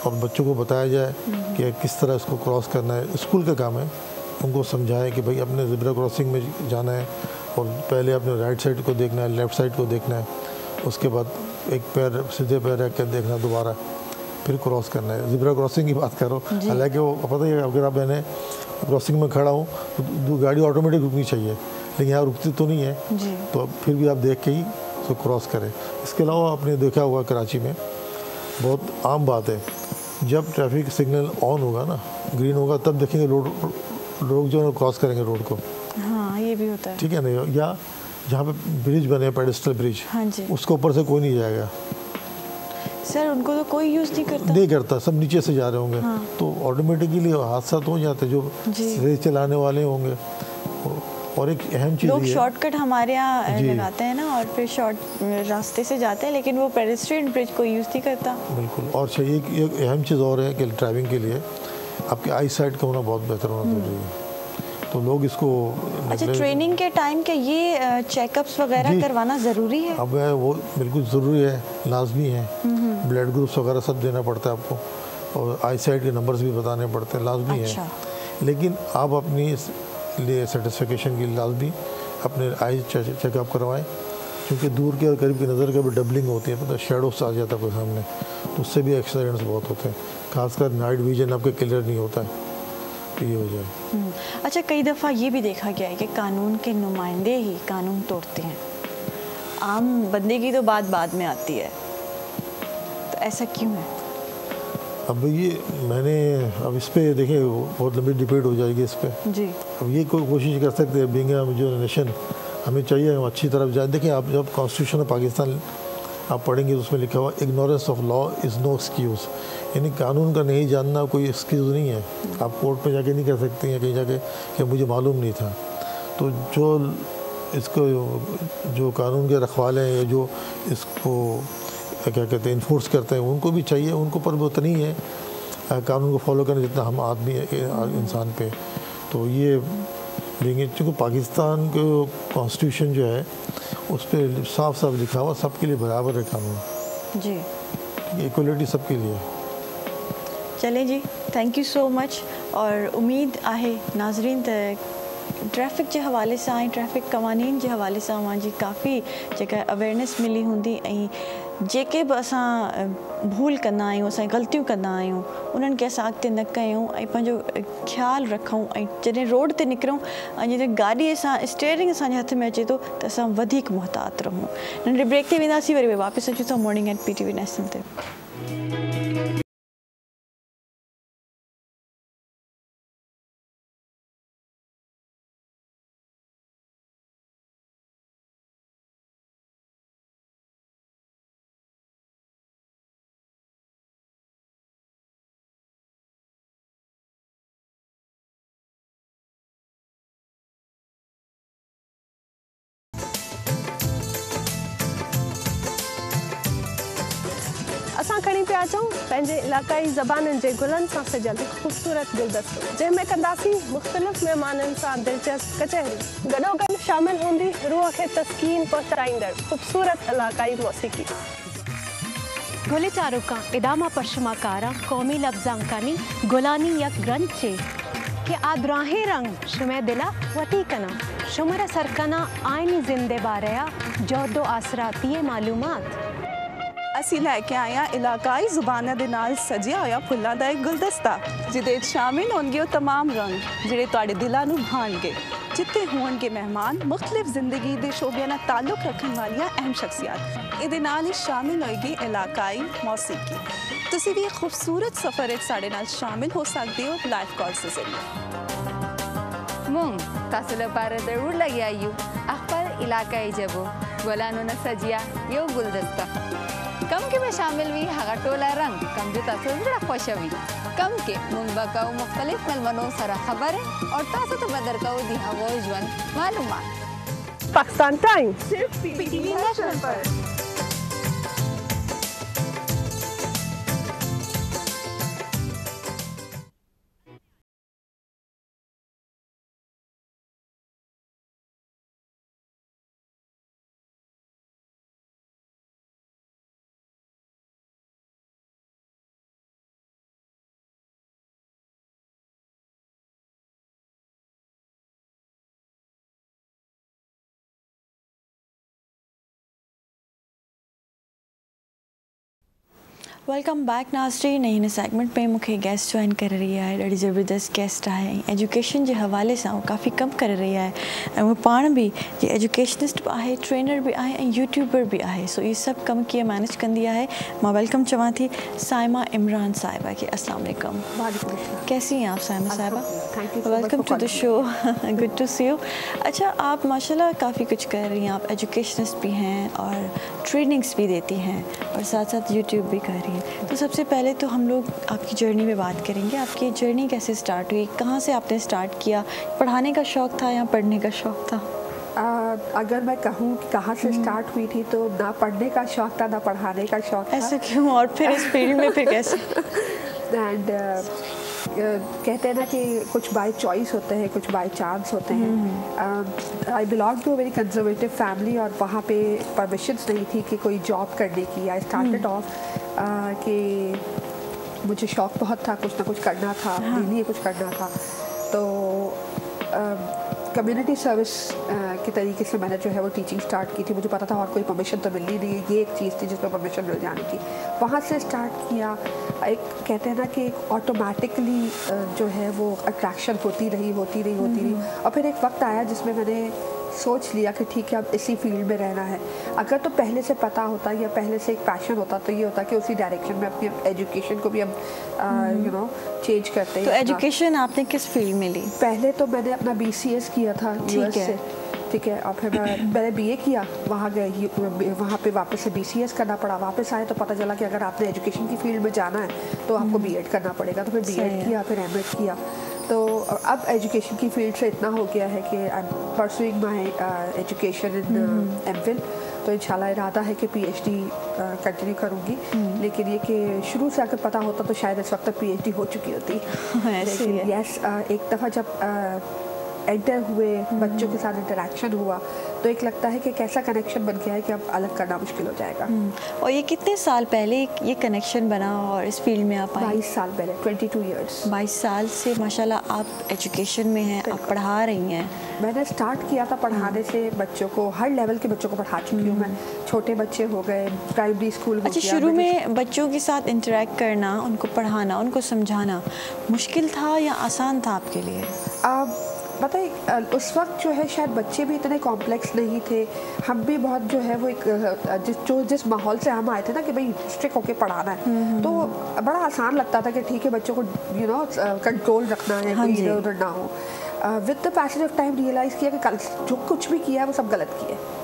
और बच्चों को बताया जाए कि किस तरह इसको क्रॉस करना है। स्कूल का काम है, उनको समझाएं कि भाई अपने ज़ीब्रा क्रॉसिंग में जाना है और पहले अपने राइट साइड को देखना है, लेफ़्ट साइड को देखना है, उसके बाद एक पैर सीधे पैर रख कर देखना दोबारा, फिर क्रॉस करना है। ज़ीब्रा क्रॉसिंग की बात करो, हालांकि वो पता ही है, अगर आप मैंने क्रॉसिंग में खड़ा हूँ तो गाड़ी ऑटोमेटिक रुकनी चाहिए, लेकिन यहाँ रुकती तो नहीं है, तो फिर भी आप देख के ही उसको क्रॉस करें। इसके अलावा आपने देखा होगा कराची में बहुत आम बात है, जब ट्रैफिक सिग्नल ऑन होगा ना, ग्रीन होगा, तब देखेंगे लोग जो है क्रॉस करेंगे रोड को। हाँ, ये भी होता है, ठीक है ना। या जहाँ पे ब्रिज बने, पेडेस्ट्रियल ब्रिज, उसके ऊपर से कोई नहीं जाएगा सर, उनको तो कोई यूज़ नहीं करता, सब नीचे से जा रहे होंगे। हाँ। तो ऑटोमेटिकली हादसा तो हो जाते जो रेस चलाने वाले होंगे। और एक अहम चीज़, लोग शॉर्टकट हमारे यहाँ लगाते हैं ना, और फिर शॉर्ट रास्ते से जाते हैं, लेकिन वो पेडेस्ट्रियन ब्रिज कोई यूज़ नहीं करता। बिल्कुल। और एक अहम चीज़ और है कि ड्राइविंग के लिए आपके आई साइट का होना बहुत बेहतर होना जरूरी है, तो लोग इसको। अच्छा, ट्रेनिंग के टाइम के ये चेकअप्स वगैरह करवाना ज़रूरी है? अब वो बिल्कुल ज़रूरी है, लाजमी है। ब्लड ग्रुप्स वगैरह सब देना पड़ता है आपको, और आई साइट के नंबर्स भी बताने पड़ते हैं, लाजमी है। लेकिन आप अपनी लिए सेटिस्फिकेशन की लाजमी अपने आई चेकअप करवाएं, क्योंकि दूर के और करीब की नज़र का भी डबलिंग होती है, पता शेडोस आ जाता है कोई सामने, तो उससे भी एक्सीडेंट्स बहुत होते हैं, खासकर नाइट विजन आपके क्लियर नहीं होता है, तो ये हो जाए। अच्छा, कई दफ़ा ये भी देखा गया है कि कानून के नुमाइंदे ही कानून तोड़ते हैं, आम बंदे की तो बात बाद में आती है, तो ऐसा क्यों है? अब ये अब इस पे देखिए बहुत लंबी डिबेट हो जाएगी इस पे जी। अब ये कोई कोशिश कर सकते हैं, बीइंग जो नेशन हमें चाहिए हम अच्छी तरफ जाए। देखिए, आप जब कॉन्स्टिट्यूशन ऑफ पाकिस्तान आप पढ़ेंगे तो उसमें लिखा हुआ ignorance of law is no excuse, यानी कानून का नहीं जानना कोई एक्सक्यूज़ नहीं है। आप कोर्ट में जाके नहीं कह सकते हैं कहीं जाके कि मुझे मालूम नहीं था। तो जो कानून के रखवाले हैं या जो इसको क्या कहते हैं इन्फोर्स करते हैं, उनको भी चाहिए, उनको पर वो नहीं है कानून को फॉलो करना जितना हम आदमी इंसान पे। तो ये लेंगे, चूँकि पाकिस्तान के कॉन्स्टिट्यूशन जो है उस पर साफ साफ लिखा हुआ सबके लिए बराबर है कानून जी, इक्वलिटी सबके लिए। चले जी, थैंक यू सो मच। और उम्मीद आहे नाज़रीन ट्रैफिक के हवाले से ट्रैफिक कवानीन के हवाले से जी काफ़ी जगह अवेयरनेस मिली होंदी, जेके भी असां भूल कंदा आहियूं, असां ग़लतियूं कंदा आहियूं, उन्हनि खे असां अॻिते न कयूं ऐं पंहिंजो ख़्यालु रखूं। ऐं जॾहिं रोड ते निकिरूं ऐं जॾहिं गाॾीअ सां स्टीयरिंग असांजे हथ में अचे थो त असां वधीक मुहतात रहूं। नंढे ब्रेक ते वेंदासीं, वरी वापसि अचूं था मॉर्निंग एट PTV नेशनल ते। असां खणी पिया अचूं पंहिंजे इलाक़ाई ज़बाननि जे गुलनि सां सजियल ख़ूबसूरत गुलदस्तो जंहिंमें कंदासीं मुख़्तलिफ़ महिमाननि सां दिलचस्प कचहरी गॾोगॾु शामिल हूंदी रूह खे तस्कीन पहुचाईंदड़ ख़ूबसूरत इलाक़ाई मौसीक़ी गुले चारुका इदामा परशमाकारा कौमी लफ्जांकानी गुलानी यक ग्रंथ चे कि आदराहे रंग शुमे दिला वती कना शुमर सरकना आयनी जिंदे बारया जोदो आसराती मालूमात ਅਸੀਂ ਲੈ ਕੇ ਆਏ ਹਾਂ ਇਲਾਕਾਈ ਜ਼ੁਬਾਨਾਂ ਦੇ ਨਾਲ ਸਜਿਆ ਹੋਇਆ ਫੁੱਲਾਂ ਦਾ ਇੱਕ ਗੁਲਦਸਤਾ ਜਿਹਦੇ ਵਿੱਚ ਸ਼ਾਮਿਲ ਹੋਣਗੇ ਉਹ तमाम ਰੰਗ ਜਿਹੜੇ ਤੁਹਾਡੇ ਦਿਲਾਂ ਨੂੰ ਭਾਣਗੇ ਜਿੱਥੇ ਹੋਣਗੇ ਮਹਿਮਾਨ ਮੁxtਲਿਫ ਜ਼ਿੰਦਗੀ ਦੇ ਸ਼ੋਬਿਆਂ ਨਾਲ ਤਾਲੁਕ ਰੱਖਣ ਵਾਲੀਆਂ ਅਹਿਮ ਸ਼ਖਸੀਅਤ ਇਹਦੇ ਨਾਲ ਹੀ ਸ਼ਾਮਿਲ ਹੋਏਗੀ ਇਲਾਕਾਈ ਮੌਸੀਕੀ ਤੁਸੀਂ ਵੀ ਇੱਕ ਖੂਬਸੂਰਤ ਸਫ਼ਰ ਵਿੱਚ ਸਾਡੇ ਨਾਲ ਸ਼ਾਮਿਲ ਹੋ ਸਕਦੇ ਹੋ ਲਾਈਵ कॉल्स ਦੇ ਜ਼ਰੀਏ मुंग तासुल पार जरूर लगी आयु अखबार इलाकाई जबो गोलानो न सजिया यो गुलदस्ता कम के में शामिल हुई हगा टोला रंग कम जो तासुल जरा खुशवी कम के मुंग बकाऊ मुख्तलिफ मेलमनों सरा खबर है और तासु तो बदर काऊ दी हवा जुआन मालूमात पाकिस्तान टाइम्स सिर्फ पीटीवी नेशनल पर वेलकम बैक नाज़रीन हिन सेगमेंट में मूंखे गेस्ट जॉइन करे रही है ॾाढी ज़बरदस्त गेस्ट है एजुकेशन के हवाले से काफ़ी कम करे रही है वो पाण भी एजुकेशनिस्ट भी है ट्रेनर भी है यूट्यूबर भी है सो ये सब कम कीअं मैनेज कंदी है मैं वेलकम चवां थी साइमा इमरान साहिबा के अस्सलाम वालेकुम कैसी हैं आप साइमा साहिबा welcome to the show good to see you अच्छा आप माशाल्लाह काफ़ी कुछ कर रही हैं आप एजुकेशनिस्ट भी हैं और ट्रेनिंग्स भी देती हैं और साथ साथ यूट्यूब भी कर रही हैं तो सबसे पहले तो हम लोग आपकी जर्नी में बात करेंगे आपकी जर्नी कैसे स्टार्ट हुई कहाँ से आपने स्टार्ट किया पढ़ाने का शौक़ था या पढ़ने का शौक़ था अगर मैं कहूँ कि कहाँ से स्टार्ट हुई थी तो ना पढ़ने का शौक़ था ना पढ़ाने का शौक़ था ऐसे क्यों और फिर इस फील्ड में फिर कैसे एंड कहते हैं ना कि कुछ बाय चॉइस होते हैं कुछ बाय चांस होते हैं I belong to a very conservative family और वहाँ पे परमिशंस नहीं थी कि कोई जॉब करने की आई स्टार्टेड ऑफ कि मुझे शौक़ बहुत था कुछ ना कुछ करना था दीनी कुछ करना था तो कम्युनिटी सर्विस के तरीके से मैंने जो है वो टीचिंग स्टार्ट की थी मुझे पता था और कोई परमिशन तो मिलनी नहीं है ये एक चीज़ थी जिसमें परमिशन मिल जानी थी वहाँ से स्टार्ट किया एक कहते हैं ना कि ऑटोमेटिकली जो है वो अट्रैक्शन होती रही और फिर एक वक्त आया जिसमें मैंने सोच लिया कि ठीक है अब इसी फील्ड में रहना है अगर तो पहले से पता होता या पहले से एक पैशन होता तो ये होता कि उसी डायरेक्शन में अपनी एजुकेशन को भी हम यू नो चेंज करते हैं तो एजुकेशन आपने किस फील्ड में ली पहले तो मैंने अपना BCS किया था US से ठीक है और फिर मैंने BA किया वहाँ गए वहाँ पे वापस से BCS करना पड़ा वापस आए तो पता चला कि अगर आपने एजुकेशन की फील्ड में जाना है तो आपको B.Ed करना पड़ेगा तो फिर B.Ed किया फिर M.Ed किया तो अब एजुकेशन की फील्ड से इतना हो गया है कि I am pursuing my education in MPhil तो इंशाल्लाह इरादा है कि PhD कंटिन्यू करूँगी लेकिन ये कि शुरू से अगर पता होता तो शायद इस वक्त तक PhD हो चुकी होती लेकिन यस एक दफ़ा जब एंटर हुए बच्चों के साथ इंटरेक्शन हुआ तो एक लगता है कि कैसा कनेक्शन बन गया है कि अब अलग करना मुश्किल हो जाएगा और ये कितने साल पहले ये कनेक्शन बना और इस फील्ड में आप आए 22 साल पहले 22 इयर्स 22 साल से माशाल्लाह आप एजुकेशन में हैं आप पढ़ा रही हैं मैंने स्टार्ट किया था पढ़ाने से बच्चों को हर लेवल के बच्चों को पढ़ा चुकी हूँ मैं छोटे बच्चे हो गए प्राइमरी स्कूल अच्छा शुरू में बच्चों के साथ इंटरेक्ट करना उनको पढ़ाना उनको समझाना मुश्किल था या आसान था आपके लिए पता है उस वक्त जो है शायद बच्चे भी इतने कॉम्प्लेक्स नहीं थे, हम भी बहुत जो है वो एक जिस माहौल से हम आए थे ना कि भाई स्ट्रिक्ट होके पढ़ाना है, तो बड़ा आसान लगता था कि ठीक है बच्चों को कंट्रोल रखना है, कोई इधर उधर ना हो। With the passage of time realise किया कि कल जो कुछ भी किया है वो सब गलत किया है,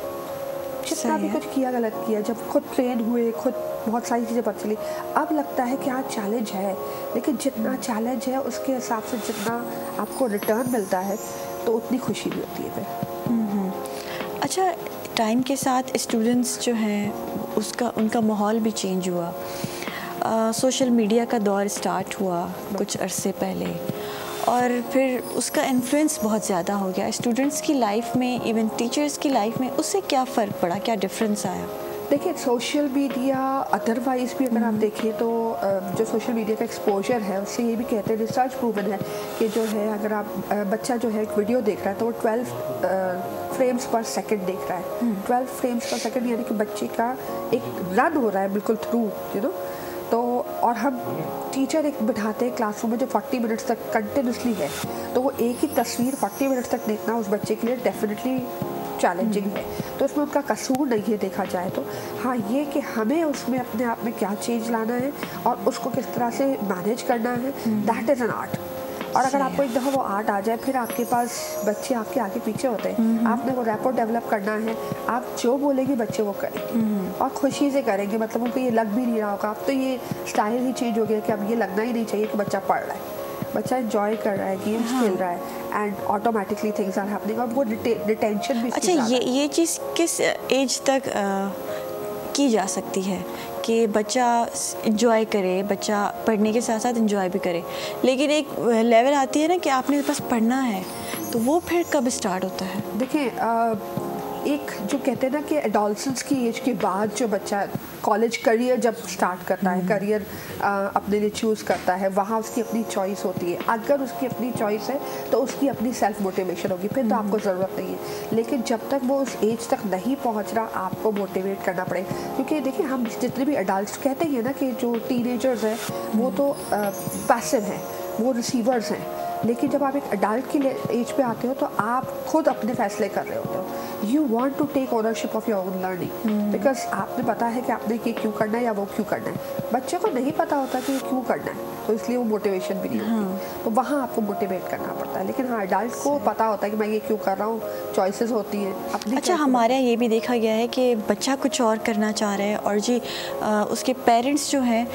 जितना भी कुछ किया गलत किया। जब खुद ट्रेन हुए, खुद बहुत सारी चीज़ें पता चली, अब लगता है कि हाँ चैलेंज है, लेकिन जितना चैलेंज है उसके हिसाब से जितना आपको रिटर्न मिलता है तो उतनी खुशी भी होती है फिर। अच्छा, टाइम के साथ स्टूडेंट्स जो हैं उनका माहौल भी चेंज हुआ, सोशल मीडिया का दौर स्टार्ट हुआ कुछ अरसे पहले, और फिर उसका इन्फ्लुएंस बहुत ज़्यादा हो गया स्टूडेंट्स की लाइफ में, इवन टीचर्स की लाइफ में। उससे क्या फ़र्क पड़ा, क्या डिफरेंस आया? देखिए सोशल मीडिया अदरवाइज़ भी अगर आप देखें तो जो सोशल मीडिया का एक्सपोजर है उससे ये भी कहते हैं, रिसर्च प्रूवन है कि जो है अगर आप बच्चा जो है एक वीडियो देख रहा है तो वो 12 फ्रेम्स पर सेकंड देख रहा है। 12 फ्रेम्स पर सेकंड यानी कि बच्चे का एक रन हो रहा है बिल्कुल थ्रू तो। और हम टीचर एक बिठाते हैं क्लासरूम में जो 40 मिनट्स तक कंटिन्यूसली है, तो वो एक ही तस्वीर 40 मिनट्स तक देखना उस बच्चे के लिए डेफिनेटली चैलेंजिंग है। तो उसमें उनका कसूर नहीं है देखा जाए तो। हाँ, ये कि हमें उसमें अपने आप में क्या चेंज लाना है और उसको किस तरह से मैनेज करना है, दैट इज़ एन आर्ट। और अगर आपको एक दफ़ा वो आर्ट आ जाए फिर आपके पास बच्चे आपके आगे पीछे होते हैं। आपने वो रैपो डेवलप करना है, आप जो बोलेंगे बच्चे वो करेंगे और खुशी से करेंगे, मतलब उनको ये लग भी नहीं रहा होगा। अब तो ये स्टाइल ही चेंज हो गया कि अब ये लगना ही नहीं चाहिए कि बच्चा पढ़ रहा है, बच्चा एंजॉय कर रहा है, गेम्स खेल रहा है and automatically things are happening और वो रिटेंशन भी। अच्छा, ये चीज़ किस एज तक की जा सकती है कि बच्चा इंजॉय करे, बच्चा पढ़ने के साथ साथ इंजॉय भी करे, लेकिन एक लेवल आती है ना कि आपने बस पढ़ना है, तो वो फिर कब स्टार्ट होता है? देखिए एक जो कहते हैं ना कि एडोलसेंस की एज के बाद जो बच्चा कॉलेज करियर जब स्टार्ट करता है, करियर अपने लिए चूज़ करता है, वहाँ उसकी अपनी चॉइस होती है। अगर उसकी अपनी चॉइस है तो उसकी अपनी सेल्फ मोटिवेशन होगी, फिर तो आपको ज़रूरत नहीं है। लेकिन जब तक वो उस एज तक नहीं पहुँच रहा, आपको मोटिवेट करना पड़ेगा। क्योंकि देखिए हम जितने भी एडल्ट कहते हैं ना कि जो टीनेजर्स हैं वो तो पैसिव हैं, वो रिसीवर्स हैं, लेकिन जब आप एक अडल्ट की एज पे आते हो तो आप खुद अपने फैसले कर रहे होते हो। You want to take ownership of your own learning, because आपने पता है कि आपने ये क्यों करना है या वो क्यों करना है। बच्चे को नहीं पता होता कि ये क्यों करना है, तो इसलिए वो मोटिवेशन भी नहीं होती। तो वहाँ आपको मोटिवेट करना पड़ता है। लेकिन हाँ, अडल्ट को पता होता है कि मैं ये क्यों कर रहा हूँ, चॉइसेस होती हैं अपनी। अच्छा, हमारे यहाँ ये भी देखा गया है कि बच्चा कुछ और करना चाह रहा है और जी उसके पेरेंट्स जो हैं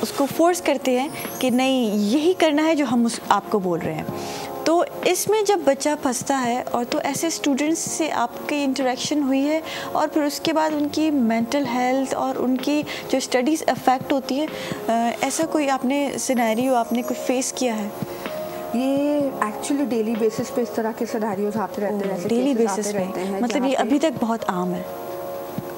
उसको फोर्स करते हैं कि नहीं यही करना है जो हम आपको बोल रहे हैं। तो इसमें जब बच्चा फंसता है, और तो ऐसे स्टूडेंट्स से आपकी इंटरेक्शन हुई है और फिर उसके बाद उनकी मेंटल हेल्थ और उनकी जो स्टडीज़ अफेक्ट होती है, ऐसा कोई आपने सिनेरियो आपने कोई फेस किया है? ये एक्चुअली डेली बेसिस पे इस तरह के सिनेरियोज आते रहते हैं। डेली बेसिस पे मतलब ये अभी तक बहुत आम है?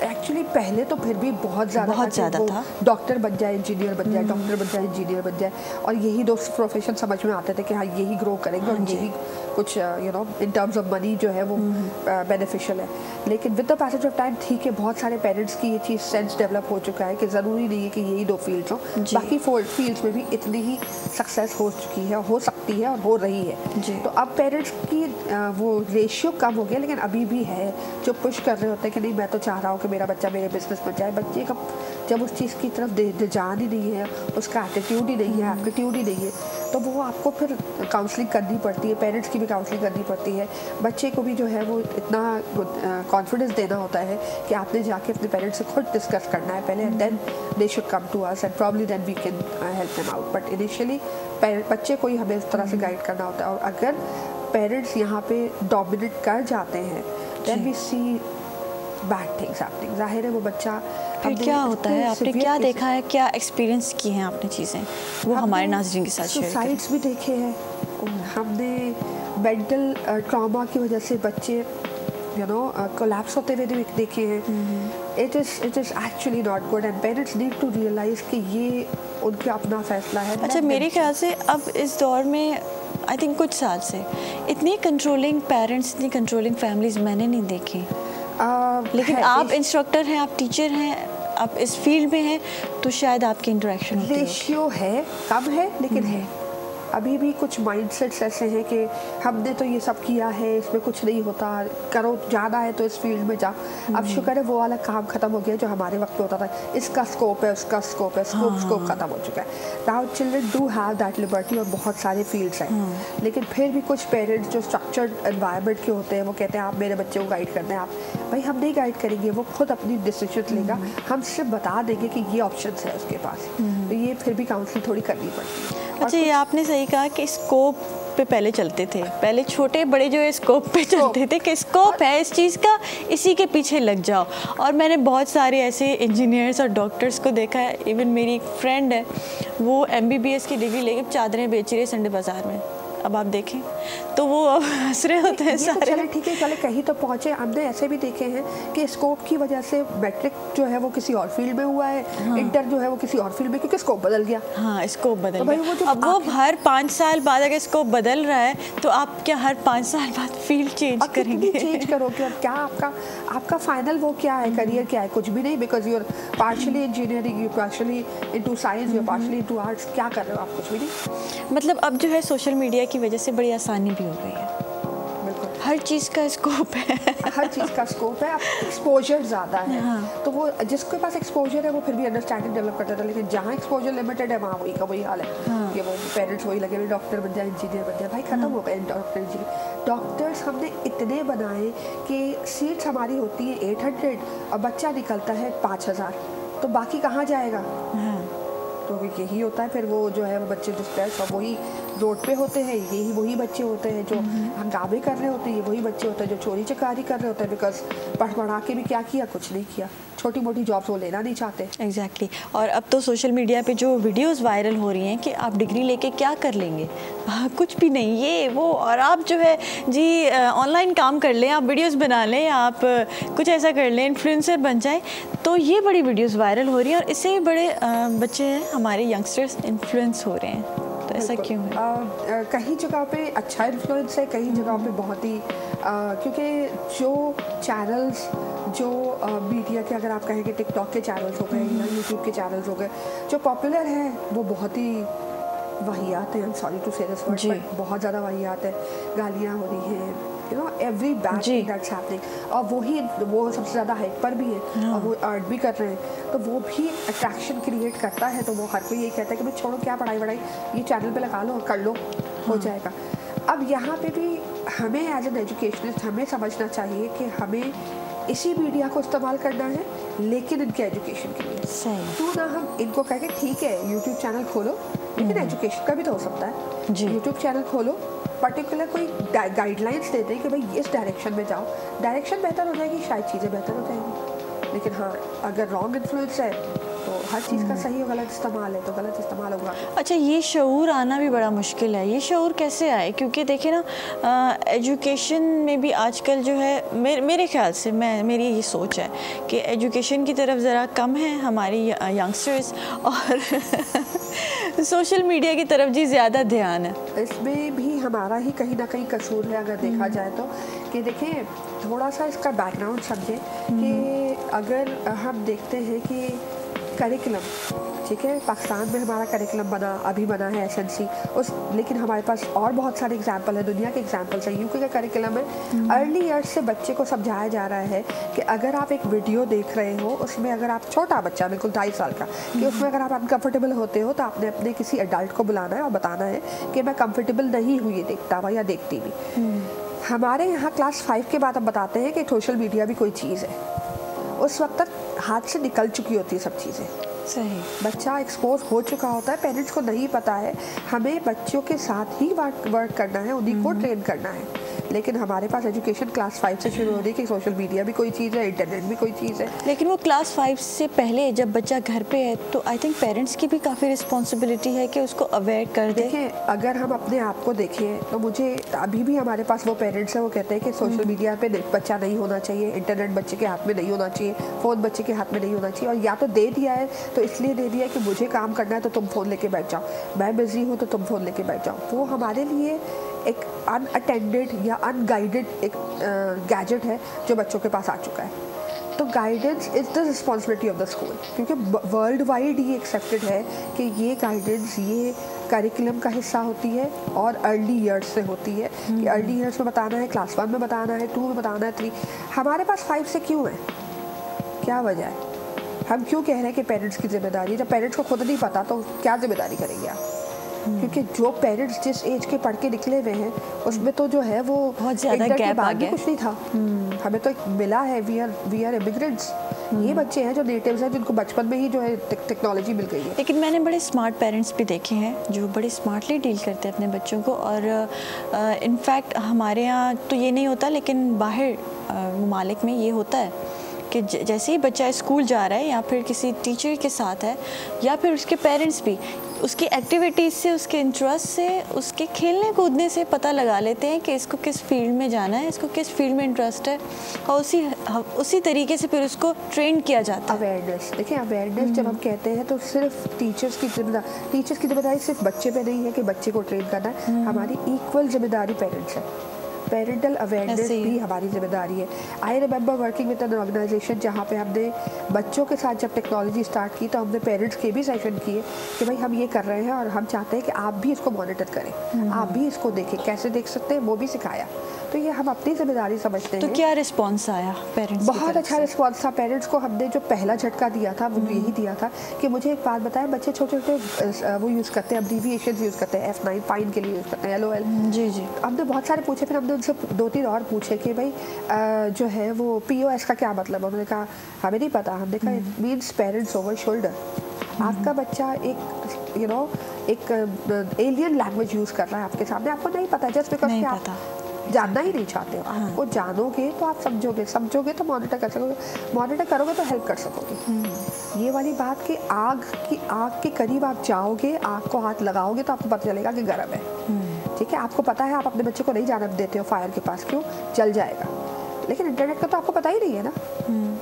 एक्चुअली पहले तो फिर भी बहुत ज़्यादा था। डॉक्टर बन जाए, इंजीनियर बन जाए, डॉक्टर बन जाए, इंजीनियर बन जाए, और यही दो प्रोफेशन समझ में आते थे कि हाँ यही ग्रो करेंगे और यही कुछ इन टर्म्स ऑफ मनी जो है वो बेनिफिशियल है। लेकिन with the passage of time ठीक है, बहुत सारे पेरेंट्स की ये चीज़ सेंस डेवलप हो चुका है कि ज़रूरी नहीं है कि यही दो फील्ड्स हो, बाकी फील्ड्स में भी इतनी ही सक्सेस हो चुकी है, हो सकती है और हो रही है। तो अब पेरेंट्स की वो रेशियो कम हो गया, लेकिन अभी भी है जो पुश कर रहे होते हैं कि नहीं मैं तो चाह रहा हूँ कि मेरा बच्चा मेरे बिजनेस में जाए। बच्चे का जब उस चीज़ की तरफ ध्यान ही नहीं है, उसका एटीट्यूड ही नहीं है, एप्टीट्यूड ही नहीं है, तो वो आपको फिर काउंसलिंग करनी पड़ती है, पेरेंट्स की भी काउंसलिंग करनी पड़ती है। बच्चे को भी जो है वो इतना कॉन्फिडेंस देना होता है कि आपने जाके अपने पेरेंट्स से खुद डिस्कस करना है पहले, and then they should come to us and probably then we can help them out. But initially बच्चे को ही हमें इस तरह से गाइड करना होता है, और अगर पेरेंट्स यहाँ पे डोमिनेट कर जाते हैं then we see bad things happening. जाहिर है वो बच्चा फिर क्या होता है, आपने क्या देखा है, क्या एक्सपीरियंस की हैं आपने चीज़ें, वो हमारे नाज़रीन के साथ शेयर करें। सुसाइड्स भी देखे हैं हमने, मेंटल ट्रॉमा की वजह से बच्चे कोलैप्स होते हुए देखे हैं। It is actually not good and parents need to realise कि ये उनका अपना फैसला है। अच्छा, मेरे ख्याल से अब इस दौर में आई थिंक कुछ साल से इतनी कंट्रोलिंग पेरेंट्स, इतनी कंट्रोलिंग फैमिलीज़ मैंने नहीं देखी। लेकिन आप इंस्ट्रक्टर हैं, आप टीचर हैं, आप इस फील्ड में हैं, तो शायद आपकी इंटरेक्शन रेशियो है, कम है लेकिन है। अभी भी कुछ माइंडसेट्स ऐसे हैं कि हमने तो ये सब किया है, इसमें कुछ नहीं होता, करो जाना है तो इस फील्ड में जा। अब शुक्र है वो वाला काम खत्म हो गया जो हमारे वक्त पे होता था, इसका स्कोप है, उसका स्कोप है, स्कोप खत्म हो चुका है। Now children do have that liberty और बहुत सारे फील्ड्स हैं। लेकिन फिर भी कुछ पेरेंट्स जो स्ट्रक्चर्ड एनवायरनमेंट के होते हैं वो कहते हैं आप मेरे बच्चे को गाइड कर दें। आप भाई हम नहीं गाइड करेंगे, वो खुद अपनी डिसीजन लेगा, हम सिर्फ बता देंगे कि ये ऑप्शन है उसके पास। तो ये फिर भी काउंसलिंग थोड़ी करनी पड़ती है। अच्छा, ये आपने सही कहा कि स्कोप पे पहले चलते थे, पहले छोटे बड़े जो है स्कोप पे चलते थे कि स्कोप है इस चीज़ का, इसी के पीछे लग जाओ। और मैंने बहुत सारे ऐसे इंजीनियर्स और डॉक्टर्स को देखा है, इवन मेरी एक फ्रेंड है वो MBBS की डिग्री लेके चादरें बेच रही है संडे बाज़ार में। अब आप देखें तो वो अब हंस रहे होते हैं सारे। चले ठीक है, चले कहीं तो पहुँचे। हमने ऐसे भी देखे हैं कि स्कोप की वजह से मैट्रिक जो है वो किसी और फील्ड में हुआ है, इंटर जो है वो किसी और फील्ड में, क्योंकि स्कोप बदल गया। हाँ, स्कोप बदल गया। अब वो हर 5 साल बाद अगर स्कोप बदल रहा है तो आप क्या हर 5 साल बाद फील्ड चेंज करेंगे? चेंज करोगे और क्या आपका फाइनल वो क्या है, करियर क्या है? कुछ भी नहीं, because you are partially engineering, you partially into science, you partially into arts. क्या कर रहे हो आप? कुछ भी नहीं। मतलब अब जो है सोशल मीडिया की वजह से बड़ी आसानी भी हो गई है, हर चीज़ का स्कोप है, हर चीज़ का स्कोप है। अब एक्सपोजर ज़्यादा है। तो वो जिसके पास एक्सपोजर है वो फिर भी अंडरस्टैंडिंग डेवलप करता था, लेकिन जहाँ एक्सपोजर लिमिटेड है वहाँ वही का वही हाल है कि वो पेरेंट्स वही लगे हुए डॉक्टर बन जाए, इंजीनियर बन जाए। भाई खत्म हो गए डॉक्टर इंजीनियर। डॉक्टर्स हमने इतने बनाए कि सीट्स हमारी होती है 800 और बच्चा निकलता है 5000, तो बाकी कहाँ जाएगा? तो यही होता है फिर वो जो है वो बच्चे जो सब वही रोड पे होते हैं, यही वही बच्चे होते हैं जो हंगामे कर रहे होते हैं, ये वही बच्चे होते हैं जो चोरी चकारी कर रहे होते हैं, बिकॉज पढ़ा के भी क्या किया? कुछ नहीं किया। छोटी मोटी जॉब्स वो लेना नहीं चाहते। एग्जैक्टली। और अब तो सोशल मीडिया पे जो वीडियोस वायरल हो रही हैं कि आप डिग्री लेके क्या कर लेंगे, कुछ भी नहीं, ये वो, और आप जो है जी ऑनलाइन काम कर लें, आप वीडियोस बना लें, आप कुछ ऐसा कर लें, इन्फ्लुएंसर बन जाए। तो ये बड़ी वीडियोस वायरल हो रही हैं और इससे भी बड़े बच्चे हैं हमारे यंगस्टर्स इन्फ्लुएंस हो रहे हैं। तो ऐसा क्यों है? कहीं जगह पे अच्छा इन्फ्लुएंस है, कहीं जगह पे बहुत ही क्योंकि जो चैनल्स जो मीडिया के, अगर आप कहेंगे टिकटॉक के चैनल्स हो गए या यूट्यूब के चैनल्स हो गए, जो पॉपुलर हैं वो बहुत ही वाहियात हैं। सॉरी टू से दिस वर्ड, बहुत ज़्यादा वाहियात है। गालियाँ हो रही हैं, you know, every bad thing that's happening. और वो सबसे ज़्यादा हाइप पर भी है और वो अर्न भी कर रहे हैं, तो वो भी अट्रैक्शन क्रिएट करता है। तो वो हर कोई ये कहता है कि भाई छोड़ो, क्या पढ़ाई वढ़ाई, ये चैनल पे लगा लो, कर लो, हो जाएगा। अब यहाँ पे भी हमें एज एन एजुकेशनिस्ट हमें समझना चाहिए कि हमें इसी मीडिया को इस्तेमाल करना है, लेकिन इनके एजुकेशन के लिए। क्यों ना हम इनको कहें ठीक है यूट्यूब चैनल खोलो, लेकिन एजुकेशन का भी तो हो सकता है। यूट्यूब चैनल खोलो, पर्टिकुलर कोई गाइडलाइंस दे दें कि भाई इस डायरेक्शन में जाओ, डायरेक्शन बेहतर हो जाएगी, शायद चीज़ें बेहतर हो जाएंगी। लेकिन हाँ, अगर रॉन्ग इन्फ्लुएंस है तो हर चीज़ का सही और गलत इस्तेमाल है तो गलत इस्तेमाल होगा। अच्छा, ये शऊर आना भी बड़ा मुश्किल है। ये शऊर कैसे आए? क्योंकि देखिए ना, एजुकेशन में भी आजकल जो है मेरे ख्याल से मेरी ये सोच है कि एजुकेशन की तरफ ज़रा कम है हमारी यंगस्टर्स और सोशल मीडिया की तरफ जी ज़्यादा ध्यान है। इसमें भी हमारा ही कहीं ना कहीं कसूर है अगर देखा जाए तो। कि देखिए, थोड़ा सा इसका बैकग्राउंड समझें कि अगर हम देखते हैं कि करिकुलम, ठीक है, पाकिस्तान में हमारा करिकुलम अभी बना है SNC उस, लेकिन हमारे पास और बहुत सारे एग्जाम्पल है, दुनिया के एग्जाम्पल्स हैं। यूके का करिकुलम है, अर्ली ईयर्स से बच्चे को समझाया जा रहा है कि अगर आप एक वीडियो देख रहे हो, उसमें अगर आप छोटा बच्चा बिल्कुल 2.5 साल का, कि उसमें अगर आप अनकम्फर्टेबल होते हो तो आपने अपने किसी एडल्ट को बुलाना है और बताना है कि मैं कम्फर्टेबल नहीं हुई देखता हुआ या देखती भी। हमारे यहाँ क्लास 5 के बाद अब बताते हैं कि सोशल मीडिया भी कोई चीज़ है। उस वक्त तक हाथ से निकल चुकी होती है सब चीज़ें। सही, बच्चा एक्सपोज हो चुका होता है, पेरेंट्स को नहीं पता है। हमें बच्चों के साथ ही वर्क करना है, उन्हीं को ट्रेन करना है। लेकिन हमारे पास एजुकेशन क्लास 5 से शुरू हो रही है कि सोशल मीडिया भी कोई चीज़ है, इंटरनेट भी कोई चीज़ है। लेकिन वो क्लास 5 से पहले जब बच्चा घर पे है तो आई थिंक पेरेंट्स की भी काफ़ी रिस्पॉन्सिबिलिटी है कि उसको अवेयर कर दे। देखिए, अगर हम अपने आप को देखें तो मुझे अभी भी हमारे पास वो पेरेंट्स हैं, वो कहते हैं कि सोशल मीडिया पे बच्चा नहीं होना चाहिए, इंटरनेट बच्चे के हाथ में नहीं होना चाहिए, फ़ोन बच्चे के हाथ में नहीं होना चाहिए। और या तो दे दिया है तो इसलिए दे दिया कि मुझे काम करना है तो तुम फ़ोन लेके बैठ जाओ, मैं बिज़ी हूँ तो तुम फ़ोन लेके बैठ जाओ। वो हमारे लिए एक अनअटेंडेड या अनगाइडेड एक गैजेट है जो बच्चों के पास आ चुका है। तो guidance is the responsibility of the school, क्योंकि वर्ल्ड वाइड ये एक्सेप्टेड है कि ये गाइडेंस ये करिकुलम का हिस्सा होती है और अर्ली ईयर्स से होती है कि अर्ली ईयर्स में बताना है, क्लास 1 में बताना है, 2 में बताना है, 3। हमारे पास 5 से क्यों है? क्या वजह है? हम क्यों कह रहे हैं कि पेरेंट्स की जिम्मेदारी है? जब पेरेंट्स को खुद नहीं पता तो क्या जिम्मेदारी करेंगे आप? क्योंकि जो पेरेंट्स जिस एज के पढ़ के निकले हुए हैं उसमें तो जो है वो बहुत ज़्यादा गैप आ गया, कुछ नहीं था। हमें तो मिला है, वी आर इमिग्रेंट्स। ये बच्चे हैं जो नेटिव्स हैं, जिनको बचपन में ही जो है टेक्नोलॉजी मिल गई है। लेकिन मैंने बड़े स्मार्ट पेरेंट्स भी देखे हैं जो बड़े स्मार्टली डील करते हैं अपने बच्चों को। और इनफैक्ट हमारे यहाँ तो ये नहीं होता, लेकिन बाहर ममालिक में ये होता है कि जैसे ही बच्चा स्कूल जा रहा है या फिर किसी टीचर के साथ है या फिर उसके पेरेंट्स भी उसकी एक्टिविटीज़ से, उसके इंटरेस्ट से, उसके खेलने कूदने से पता लगा लेते हैं कि इसको किस फील्ड में जाना है, इसको किस फील्ड में इंटरेस्ट है, और उसी तरीके से फिर उसको ट्रेन किया जाता है। अवेयरनेस, देखिए अवेयरनेस जब हम कहते हैं तो सिर्फ टीचर्स की जिम्मेदारी सिर्फ बच्चे पे नहीं है कि बच्चे को ट्रेन करना है, हमारी इक्वल जिम्मेदारी पेरेंट्स है। पेरेंटल अवेयरनेस भी हमारी जिम्मेदारी है। I remember working with an organisation जहाँ पे हमने बच्चों के साथ जब टेक्नोलॉजी स्टार्ट की तो हमने पेरेंट्स के भी सेशन किए कि भाई हम ये कर रहे हैं और हम चाहते हैं कि आप भी इसको मॉनिटर करें, आप भी इसको देखें, कैसे देख सकते हैं वो भी सिखाया। तो ये हम अपनी जिम्मेदारी समझते हैं। तो क्या रिस्पॉन्स आया पेरेंट्स? बहुत अच्छा रिस्पॉन्स था। पेरेंट्स को हमने जो पहला झटका दिया था वो यही दिया था कि मुझे एक बात बताएं, बच्चे छोटे छोटे वो यूज़ करते हैं, अब्रीविएशन यूज़ करते हैं, F9 फाइन के लिए यूज़ करते हैं, LOL। जी जी। हमने बहुत सारे पूछे, फिर हमने उनसे 2-3 और पूछे कि भाई जो है वो POS का क्या मतलब है? उन्होंने कहा हमें नहीं पता। हमने कहा it means parents over shoulder. आपका बच्चा एक एक एलियन लैंग्वेज यूज़ कर रहा है आपके सामने, आपको नहीं पता, जस्ट बिकॉज कि आप जानना ही नहीं चाहते हो। आपको जानोगे तो आप समझोगे तो मॉनिटर कर सकोगे, मॉनिटर करोगे तो हेल्प कर सकोगे। ये वाली बात कि आग के करीब आप जाओगे, आग को हाथ लगाओगे तो आपको पता चलेगा कि गर्म है। ठीक है, आपको पता है आप अपने बच्चे को नहीं जाने देते हो फायर के पास, क्यों? जल जाएगा। लेकिन इंटरनेट का तो आपको पता ही नहीं है ना,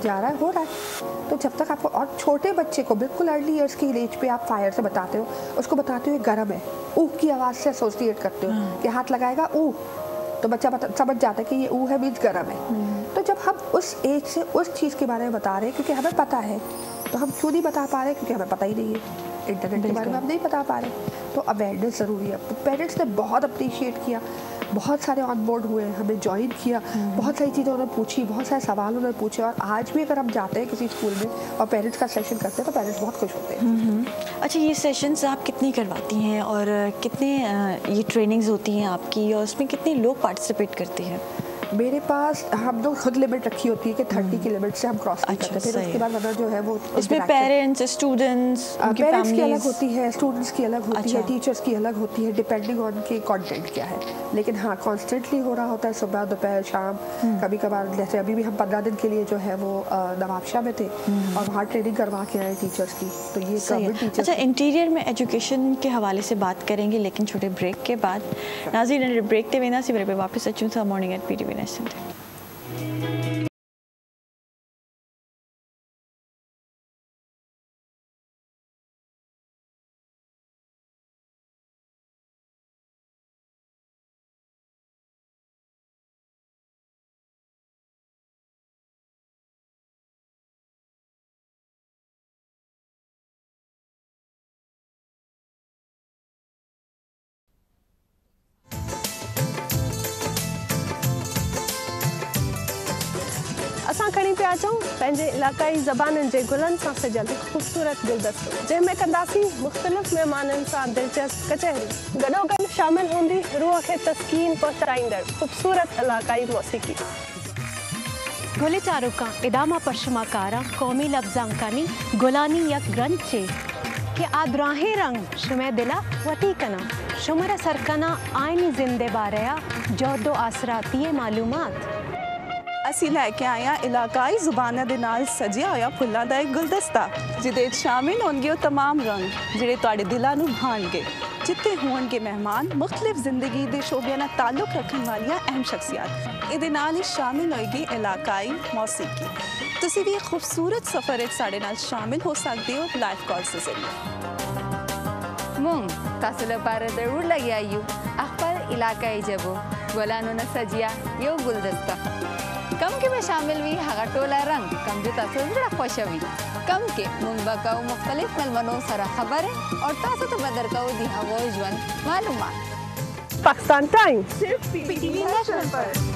जा रहा है, हो रहा है। तो जब तक आपको, और छोटे बच्चे को बिल्कुल अर्ली ईयर्स की एज पे आप फायर से बताते हो, उसको बताते हो गर्म है, ऊह की आवाज़ से एसोसिएट करते हो कि हाथ लगाएगा ऊह, तो बच्चा समझ जाता है कि ये ऊ है मीन्स गर्म है। तो जब हम उस एज से उस चीज़ के बारे में बता रहे हैं, क्योंकि हमें पता है, तो हम क्यों नहीं बता पा रहे? क्योंकि हमें पता ही नहीं है, इंटरनेट के बारे में हम नहीं बता पा रहे। तो अवेयरनेस ज़रूरी है। पेरेंट्स ने बहुत अप्रिशिएट किया, बहुत सारे ऑन बोर्ड हुए, हमें ज्वाइन किया, बहुत सारी चीज़ें उन्होंने पूछी, बहुत सारे सवाल उन्होंने पूछे। और आज भी अगर हम जाते हैं किसी स्कूल में और पेरेंट्स का सेशन करते हैं तो पेरेंट्स बहुत खुश होते हैं। अच्छा, ये सेशंस आप कितनी करवाती हैं और कितने ये ट्रेनिंग्स होती हैं आपकी, और उसमें कितने लोग पार्टिसिपेट करते हैं? मेरे पास हम लोग खुद लिमिट रखी होती है कि 30 की लिमिट से हम क्रॉस नहीं करते। फिर उसके बाद वरना जो है वो इसमें पेरेंट्स, स्टूडेंट्स, पेरेंट्स की अलग होती है, स्टूडेंट्स की अलग होती है, टीचर्स की अलग होती है, डिपेंडिंग ऑन के कंटेंट क्या है। लेकिन हाँ, कॉन्स्टेंटली हो रहा होता है, सुबह दोपहर शाम। कभी कभार जैसे अभी भी हम 15 दिन के लिए जो है वो नवाबशाह में थे और वहाँ ट्रेनिंग करवा के आए टीचर्स की। तो ये गवर्नमेंट टीचर्स। अच्छा, इंटीरियर में एजुकेशन के हवाले से बात करेंगे, लेकिन छोटे ब्रेक के बाद। नाज़रीन, ब्रेक ते वेना सी पे वापस अचूं था मॉर्निंग एट PTV नेशनल। असां खणी पिया अचूं पंहिंजे इलाक़ाई ज़बाननि जे गुलनि सां सजियल ख़ूबसूरत गुलदस्तो, जंहिंमें कंदासीं मुख़्तलिफ़ महिमाननि सां दिलचस्प कचहरी। गॾोगॾु शामिल हूंदी रूह खे तस्कीन पहुचाईंदड़ ख़ूबसूरत इलाक़ाई मौसीक़ी। गोले चारुका इदामा पश्चिमाकारा कौमी लफ्ज़ांकानी गुलानी यक ग्रंचे के आदराहे रंग शुमे दिला वती कना शुमर सरकना आयनी जिंदे बारया जोदो आसराती मालूमात। ਅਸੀਂ ਲੈ ਕੇ ਆਏ ਹਾਂ ਇਲਾਕਾਈ ਜ਼ੁਬਾਨਾਂ ਦੇ ਨਾਲ ਸਜਿਆ ਹੋਇਆ ਫੁੱਲਾਂ ਦਾ ਇੱਕ ਗੁਲਦਸਤਾ, ਜਿਹਦੇ ਵਿੱਚ ਸ਼ਾਮਿਲ ਹੋਣਗੇ ਉਹ तमाम ਰੰਗ ਜਿਹੜੇ ਤੁਹਾਡੇ ਦਿਲਾਂ ਨੂੰ ਭਾਣਗੇ, ਜਿੱਥੇ ਹੋਣਗੇ ਮਹਿਮਾਨ ਮੁxtਲਿਫ ਜ਼ਿੰਦਗੀ ਦੇ ਸ਼ੋਬਿਆਂ ਨਾਲ ਤਾਲੁਕ ਰੱਖਣ ਵਾਲੀਆਂ ਅਹਿਮ ਸ਼ਖਸੀਅਤ। ਇਹਦੇ ਨਾਲ ਹੀ ਸ਼ਾਮਿਲ ਹੋਏਗੀ ਇਲਾਕਾਈ ਮੌਸੀਕੀ। ਤੁਸੀਂ ਵੀ ਇੱਕ ਖੂਬਸੂਰਤ ਸਫ਼ਰ ਵਿੱਚ ਸਾਡੇ ਨਾਲ ਸ਼ਾਮਿਲ ਹੋ ਸਕਦੇ ਹੋ ਲਾਈਵ कॉल्स ਦੇ ਜ਼ਰੀਏ। मुंग तासु लपारे जरूर लगी आयु अखबार इलाकाई जबो गोलानो न सजिया यो गुलदस्ता कम के में शामिल हुई हगा टोला रंग कम जो तासो जड़ा खुशवी कम के मुंबा का मुख्तलिफ मलमनों सरा खबर है और तासो तो बदर का दी हवा जवन मालूमात। पाकिस्तान टाइम सिर्फ पीटीवी नेशनल पर।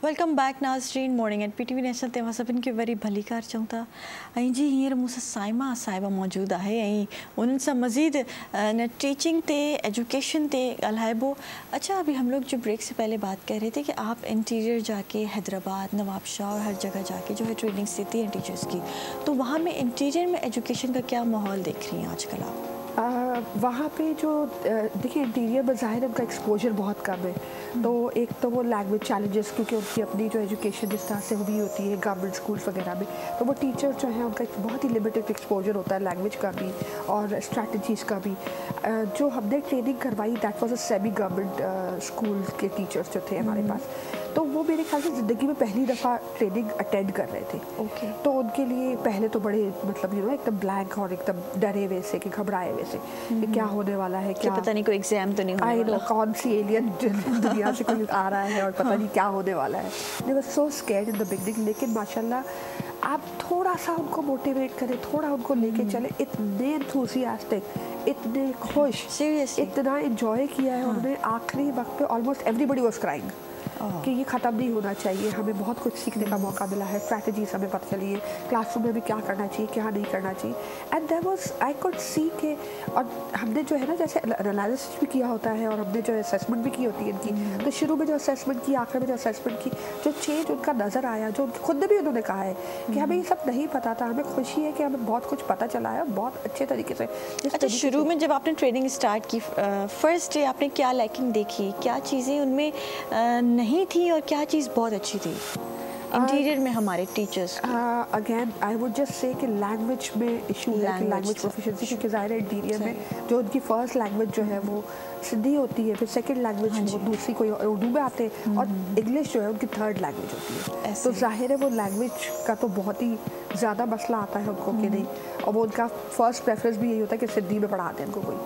वेलकम बैक नाज़रीन मॉर्निंग एट पीटीवी नेशनल ते सभिनि खे वरी भली कार चऊं था ऐं जी हींअर मूंसां साइमा साहिबा मौजूदु आहे ऐं उन्हनि सां मज़ीद न टीचिंग ते एजुकेशन ते ॻाल्हाइबो। अच्छा, अभी हम लोग जो ब्रेक से पहले बात कर रहे थे कि आप इंटीरियर जाके हैदराबाद नवाबशाह और हर जगह जाके जो है ट्रेनिंग्स देती हैं टीचर्स की, तो वहाँ में इंटीरियर में एजुकेशन का क्या माहौल देख रही हैं आजकल आप? वहाँ पे जो देखिए इंटीरियर में ज़ाहिर उनका एक्सपोजर बहुत कम है, तो एक तो वो लैंग्वेज चैलेंजेस क्योंकि उनकी अपनी जो एजुकेशन जिस तरह से हुई होती है गवर्नमेंट स्कूल्स वगैरह में, तो वो टीचर जो है उनका बहुत ही लिमिटेड एक्सपोजर होता है लैंग्वेज का भी और स्ट्रैटेजीज़ का भी। जो हमने ट्रेनिंग करवाई that was a semi government school के टीचर्स जो थे हमारे पास, तो वो मेरे ख्याल से ज़िंदगी में पहली दफ़ा ट्रेनिंग अटेंड कर रहे थे। ओके। तो उनके लिए पहले तो बड़े मतलब एकदम ब्लैंक और एकदम डरे हुए से कि घबराए हुए से कि क्या होने वाला है, क्या पता नहीं कोई एग्जाम तो नहीं होने वाला, कौन सी एलियन दुनिया से कोई आ रहा है और पता नहीं क्या होने वाला है। They were so scared in the beginning, लेकिन माशाल्लाह आप थोड़ा सा उनको मोटिवेट करें, थोड़ा उनको लेके चले, इतने एंथुसियास्टिक, इतने खुश, इतना एंजॉय किया है उन्होंने। आखिरी वक्त पे ऑलमोस्ट एवरीबडी वाज क्राइंग कि ये ख़त्म नहीं होना चाहिए, हमें बहुत कुछ सीखने का मौका मिला है, स्ट्रैटेजीज हमें पता चली है, क्लासरूम में भी क्या करना चाहिए क्या नहीं करना चाहिए। And there was I could see के, और हमने जो है ना जैसे एनालिसिस भी किया होता है और हमने जो असेसमेंट भी की होती है इनकी, तो शुरू में जो असेसमेंट की, आखिर में जो असेसमेंट की, जो चेंज उनका नज़र आया, जो खुद ने भी उन्होंने कहा है कि हमें ये सब नहीं पता था, हमें खुशी है कि हमें बहुत कुछ पता चला है और बहुत अच्छे तरीके से। अच्छा, शुरू में जब आपने ट्रेनिंग स्टार्ट की फर्स्ट डे आपने क्या लैकिंग देखी, क्या चीज़ें उनमें नहीं थी और क्या चीज़ बहुत अच्छी थी इंटीरियर में हमारे teachers? Again I would just say कि लैंग्वेज में इशू है, कि लैंग्वेज प्रोफिशिएंसी, क्योंकि ज़ाहिर है इंटीरियर में जो उनकी फर्स्ट लैंग्वेज जो है वो सिंधी होती है, फिर सेकंड लैंग्वेज वो दूसरी कोई उर्दू में आते हैं और इंग्लिश जो है उनकी थर्ड लैंग्वेज होती है। तो ज़ाहिर है वो लैंग्वेज का तो बहुत ही ज़्यादा मसला आता है उनको कि नहीं, और वो उनका फर्स्ट प्रेफरेंस भी यही होता है कि सिंधी में पढ़ाते हैं उनको कोई,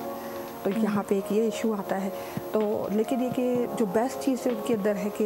तो यहाँ पे एक ये इशू आता है। तो लेकिन ये कि जो बेस्ट चीज़ है उनके अंदर है कि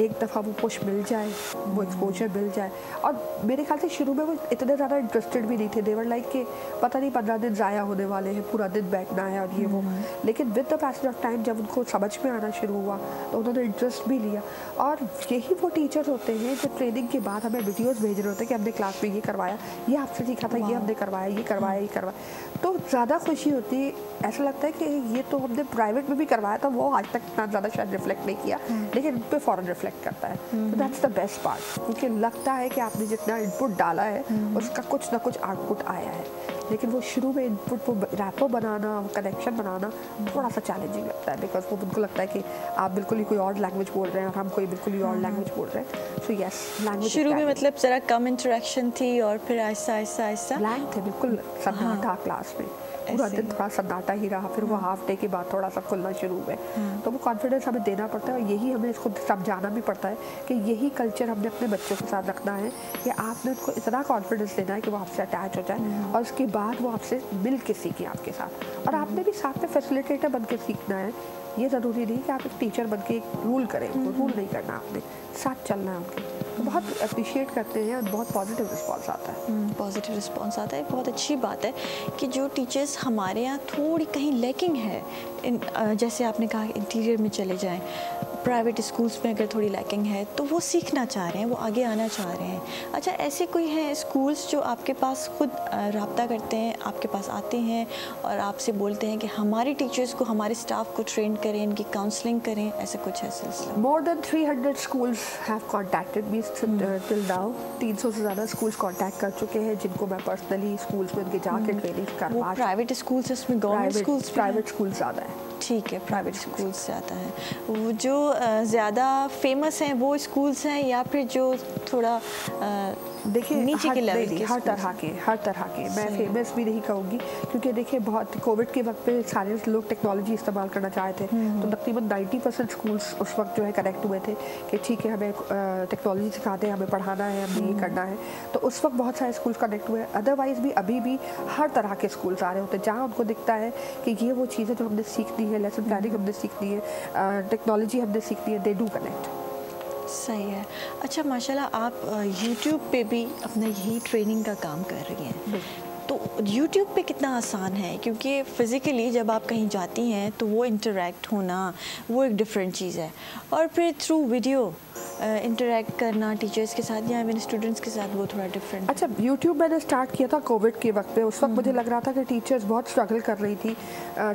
एक दफ़ा वो पुश मिल जाए, वो एक्सपोजर मिल जाए। और मेरे ख्याल से शुरू में वो इतने ज़्यादा इंटरेस्टेड भी नहीं थे, देवर लाइक कि पता नहीं 15 दिन ज़ाया होने वाले हैं, पूरा दिन बैठना है और ये वो। लेकिन with the passage of time जब उनको समझ में आना शुरू हुआ तो उन्होंने इंटरेस्ट भी लिया। और यही वो टीचर्स होते हैं जो ट्रेनिंग के बाद हमें वीडियोज़ भेज रहे होते हैं कि हमने क्लास में ये करवाया, ये आपसे सीखा था, ये हमने करवाया, ये करवाया, ये करवाया। तो ज़्यादा खुशी होती है, ऐसा लगता है कि ये तो हमने प्राइवेट में भी करवाया था, वो आज तक इतना ज़्यादा शायद रिफ्लेक्ट नहीं किया, लेकिन उन पर फ़ौरन रिफ्लेक्ट करता है। तो दैट्स द बेस्ट पार्ट, क्योंकि लगता है कि आपने जितना इनपुट डाला है उसका कुछ ना कुछ आउटपुट आया है। लेकिन वो शुरू में इनपुट को रैपो बनाना, कनेक्शन बनाना थोड़ा सा चैलेंजिंग लगता है, बिकॉज वो उनको लगता है कि आप बिल्कुल ही कोई और लैंग्वेज बोल रहे हैं और हम कोई बिल्कुल ही और लैंग्वेज बोल रहे हैं। सो यस, लैंग्वेज शुरू में मतलब ज़रा कम इंटरेक्शन थी और फिर आहिस्ता आहिस्ता आहिस्ता ब्लैंक थे, बिल्कुल सन्नाटा क्लास में, पूरा दिन थोड़ा सन्नाटा ही रहा। फिर वो हाफ डे के बाद थोड़ा सा खुलना शुरू हुआ, तो वो कॉन्फिडेंस हमें देना पड़ता है और यही हमें इसको समझाना भी पड़ता है कि यही कल्चर हमने अपने बच्चों के साथ रखना है कि आपने उनको इतना कॉन्फिडेंस देना है कि वो आपसे अटैच हो जाए और उसके बाद वो आपसे मिल के सीखे आपके साथ। और आपने भी साथ में फैसिलिटेटर बन के सीखना है, ये ज़रूरी नहीं कि आप एक टीचर बन के रूल करें, रूल नहीं करना, आपने साथ चलना है उनके। तो बहुत अप्रिशिएट करते हैं और बहुत पॉजिटिव रिस्पॉन्स आता है। पॉजिटिव रिस्पॉन्स आता है, बहुत अच्छी बात है कि जो टीचर्स हमारे यहाँ थोड़ी कहीं लैकिंग है, जैसे आपने कहा इंटीरियर में चले जाएं, प्राइवेट स्कूल्स में अगर थोड़ी लैकिंग है तो वो सीखना चाह रहे हैं, वो आगे आना चाह रहे हैं। अच्छा, ऐसे कोई हैं स्कूल्स जो आपके पास खुद रब्ता करते हैं, आपके पास आते हैं और आपसे बोलते हैं कि हमारे टीचर्स को, हमारे स्टाफ को ट्रेन करें, इनकी काउंसलिंग करें, ऐसा कुछ है सिलसिला? More than 300 schools have contacted me till now। 300 से ज़्यादा स्कूल्स कांटेक्ट कर चुके हैं जिनको मैं पर्सनली स्कूल्स में उनके जाके ट्रेनिंग करवा। प्राइवेट स्कूल्स, उसमें गवर्नमेंट स्कूल्स, प्राइवेट स्कूल ज़्यादा है। ठीक है, प्राइवेट स्कूल से आता है। वो जो ज़्यादा फेमस हैं वो स्कूल्स हैं या फिर जो थोड़ा देखिए नीचे के लेवल के? हर तरह के मैं फेमस भी नहीं कहूँगी, क्योंकि देखिए बहुत कोविड के वक्त पे सारे लोग टेक्नोलॉजी इस्तेमाल करना चाहे थे, तो तकरीबन 90% स्कूल्स उस वक्त जो है कनेक्ट हुए थे कि ठीक है हमें टेक्नोलॉजी सिखाते हैं, हमें पढ़ाना है, हमें ये करना है, तो उस वक्त बहुत सारे स्कूल्स कनेक्ट हुए। अदरवाइज़ भी अभी भी हर तरह के स्कूल्स आ रहे होते हैं जहाँ उनको दिखता है कि ये वो चीज़ें जो हमने सीखनी है, लेसन प्लानिंग हमने सीखनी है, टेक्नोलॉजी हमने सीखनी है, दे डू कनेक्ट। सही है। अच्छा माशाल्लाह, आप YouTube पे भी अपना यही ट्रेनिंग का काम कर रही हैं, तो YouTube पे कितना आसान है? क्योंकि फ़िज़िकली जब आप कहीं जाती हैं तो वो इंटरेक्ट होना वो एक डिफरेंट चीज़ है, और फिर थ्रू वीडियो इंटरेक्ट करना टीचर्स के साथ या इवन स्टूडेंट्स के साथ वो थोड़ा डिफरेंट। अच्छा, YouTube मैंने स्टार्ट किया था कोविड के वक्त पे। उस वक्त मुझे लग रहा था कि टीचर्स बहुत स्ट्रगल कर रही थी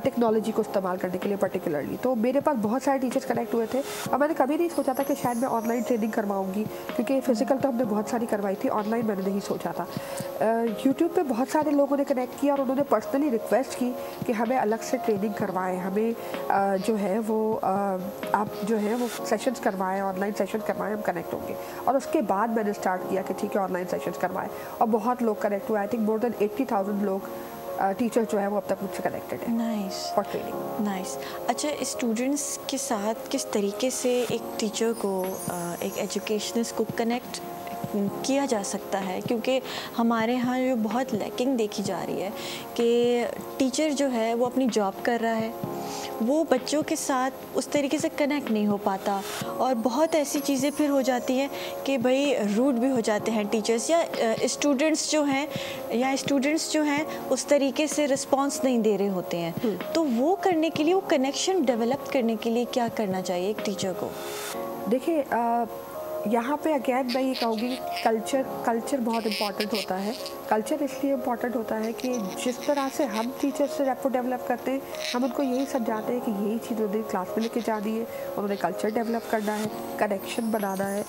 टेक्नोलॉजी को इस्तेमाल करने के लिए पर्टिकुलरली, तो मेरे पास बहुत सारे टीचर्स कनेक्ट हुए थे और मैंने कभी नहीं सोचा था कि शायद मैं ऑनलाइन ट्रेनिंग करवाऊँगी, क्योंकि फ़िज़िकल तो हमने बहुत सारी करवाई थी, ऑनलाइन मैंने नहीं सोचा था। यूट्यूब पर बहुत सारे लोगों ने कनेक्ट किया और उन्होंने पर्सनली रिक्वेस्ट की कि हमें अलग से ट्रेनिंग करवाएं, हमें जो है वो आप जो है वो सेशंस करवाएं, ऑनलाइन सेशन करवाएं, हम कनेक्ट होंगे। और उसके बाद मैंने स्टार्ट किया कि ठीक है ऑनलाइन सेशंस करवाएं, और बहुत लोग कनेक्ट हुए। आई थिंक मोर देन 80,000 लोग टीचर जो है वो अब तक मुझसे कनेक्टेड है। Nice for training. नाइस। अच्छा, स्टूडेंट्स के साथ किस तरीके से एक टीचर को एक एजुकेशनिस्ट को कनेक्ट किया जा सकता है? क्योंकि हमारे यहाँ जो बहुत लैकिंग देखी जा रही है कि टीचर जो है वो अपनी जॉब कर रहा है, वो बच्चों के साथ उस तरीके से कनेक्ट नहीं हो पाता, और बहुत ऐसी चीज़ें फिर हो जाती हैं कि भाई रूड भी हो जाते हैं टीचर्स, या स्टूडेंट्स जो हैं उस तरीके से रिस्पॉन्स नहीं दे रहे होते हैं। तो वो करने के लिए, वो कनेक्शन डेवलप करने के लिए क्या करना चाहिए एक टीचर को? देखिए यहाँ पे अगैन मैं ये कहूँगी कल्चर बहुत इम्पॉर्टेंट होता है। कल्चर इसलिए इम्पॉर्टेंट होता है कि जिस तरह से हम टीचर्स से रेपो डेवलप करते हैं, हम उनको यही समझाते हैं कि यही चीज़ उन्हें क्लास में लेके जानी है, उन्होंने कल्चर डेवलप करना है, कनेक्शन बनाना है।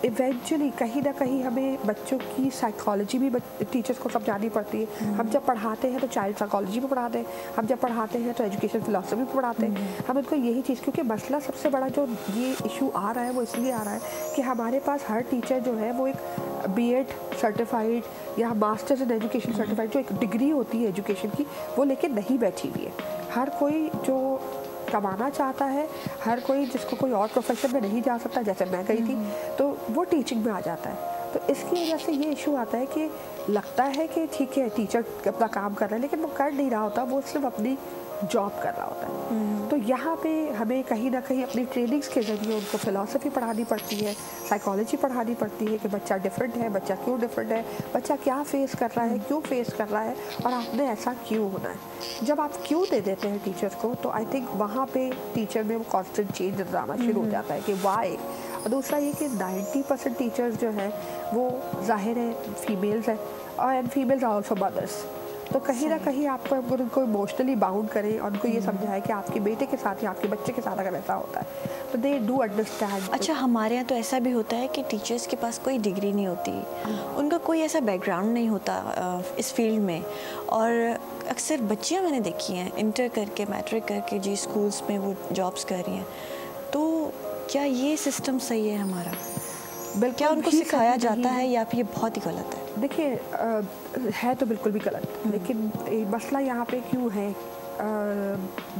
इवेंचुअली कहीं ना कहीं हमें बच्चों की साइकोलॉजी भी टीचर्स को समझानी पड़ती है। हम जब पढ़ाते हैं तो चाइल्ड साइकोलॉजी में पढ़ाते हैं, हम जब पढ़ाते हैं तो एजुकेशन फिलॉसफी में पढ़ाते हैं। हम उनको यही चीज़, क्योंकि मसला सबसे बड़ा जो ये इशू आ रहा है वो इसलिए आ रहा है कि हमारे पास हर टीचर जो है वो एक BEd सर्टिफाइड या मास्टर्स इन एजुकेशन सर्टिफाइड जो एक डिग्री होती है एजुकेशन की, वो लेके नहीं बैठी हुई है। हर कोई जो कमाना चाहता है, हर कोई जिसको कोई और प्रोफेशन में नहीं जा सकता, जैसे मैं गई थी, तो वो टीचिंग में आ जाता है। तो इसकी वजह से ये इशू आता है कि लगता है कि ठीक है टीचर अपना काम कर रहा है, लेकिन वो कर नहीं रहा होता, वो सिर्फ अपनी जॉब कर रहा होता है। तो यहाँ पे हमें कहीं ना कहीं अपनी ट्रेनिंग्स के ज़रिए उनको फ़िलासफ़ी पढ़ानी पड़ती है, साइकोलॉजी पढ़ानी पड़ती है कि बच्चा डिफरेंट है, बच्चा क्यों डिफरेंट है, बच्चा क्या फेस कर रहा है, क्यों फेस कर रहा है, और आपने ऐसा क्यों होना है। जब आप क्यों दे देते हैं टीचर्स को, तो आई थिंक वहाँ पे टीचर में वो कॉन्स्टेंट चेंज नजर आना शुरू हो जाता है कि वाई। और दूसरा ये कि 90% टीचर्स जो हैं वो ज़ाहिर है फीमेल्स हैं, और and females are also mothers. तो कहीं ना कहीं आपको अगर उनको इमोशनली बाउंड करें और उनको ये समझाए कि आपके बेटे के साथ या आपके बच्चे के साथ अगर ऐसा होता है तो दे डू अंडरस्टैंड। अच्छा, हमारे यहाँ तो ऐसा भी होता है कि टीचर्स के पास कोई डिग्री नहीं होती, उनका कोई ऐसा बैकग्राउंड नहीं होता इस फील्ड में, और अक्सर बच्चियाँ मैंने देखी हैं इंटर करके मैट्रिक करके जी स्कूल्स में वो जॉब्स कर रही हैं। तो क्या ये सिस्टम सही है हमारा? क्या उनको सिखाया जाता है या फिर ये बहुत ही गलत है? देखिए है तो बिल्कुल भी गलत, लेकिन मसला यहाँ पे क्यों है,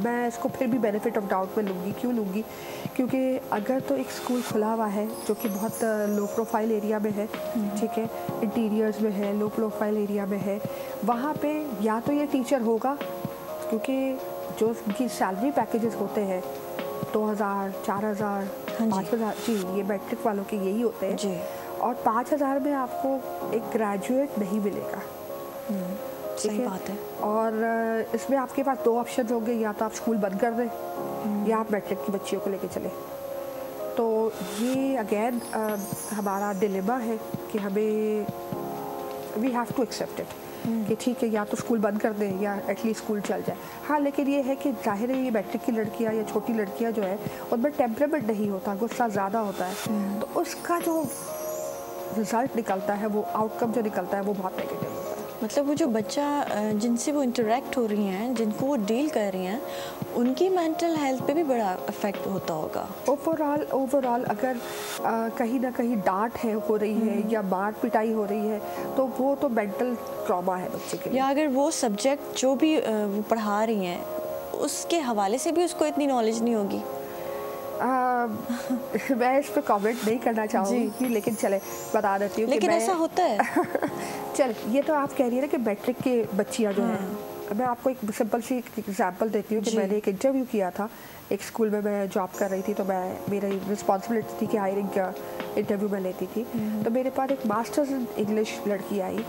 मैं इसको फिर भी बेनिफिट ऑफ डाउट में लूँगी। क्यों लूँगी? क्योंकि अगर तो एक स्कूल खुला हुआ है जो कि बहुत लो प्रोफाइल एरिया में है, ठीक है, इंटीरियर्स में है, लो प्रोफाइल एरिया में है, वहाँ पे या तो ये टीचर होगा, क्योंकि जो उनकी सैलरी पैकेजेस होते हैं 2000, 4000, 5000, जी ये मैट्रिक वालों के यही होते हैं जी, और 5000 में आपको एक ग्रेजुएट नहीं मिलेगा। सही बात है। और इसमें आपके पास 2 ऑप्शन होंगे, या तो आप स्कूल बंद कर दें या आप मैट्रिक की बच्चियों को लेके चले। तो ये अगेन हमारा डिलेमा है कि हमें we have to accept it कि ठीक है या तो स्कूल बंद कर दें या एटलीस्ट स्कूल चल जाए। हाँ, लेकिन ये है कि जाहिर है ये मैट्रिक की लड़कियाँ या छोटी लड़कियाँ जो है उनमें टेम्परामेंट नहीं होता, गुस्सा ज़्यादा होता है, तो उसका जो रिज़ल्ट निकलता है, वो आउटकम जो निकलता है वो बहुत नेगेटिव होता है। मतलब वो जो बच्चा जिनसे वो इंटरेक्ट हो रही हैं, जिनको वो डील कर रही हैं, उनकी मेंटल हेल्थ पे भी बड़ा इफेक्ट होता होगा। ओवरऑल अगर कहीं ना कहीं डांट है हो रही है या मार पिटाई हो रही है तो वो तो मेंटल ट्रॉमा है बच्चे के लिए। या अगर वो सब्जेक्ट जो भी वो पढ़ा रही हैं उसके हवाले से भी उसको इतनी नॉलेज नहीं होगी। मैं इस पे कमेंट नहीं करना चाहूँगी, लेकिन चले बता देती हूँ। लेकिन ऐसा होता है। चल, ये तो आप कह रही है ना कि मैट्रिक के बच्चियाँ जो हैं, मैं आपको एक सिंपल सी एग्जांपल देती हूँ कि मैंने एक इंटरव्यू किया था एक स्कूल में, मैं जॉब कर रही थी, तो मेरी रिस्पॉन्सिबिलिटी थी कि हायरिंग का इंटरव्यू मैं लेती थी। तो मेरे पास एक मास्टर्स इन इंग्लिश लड़की आई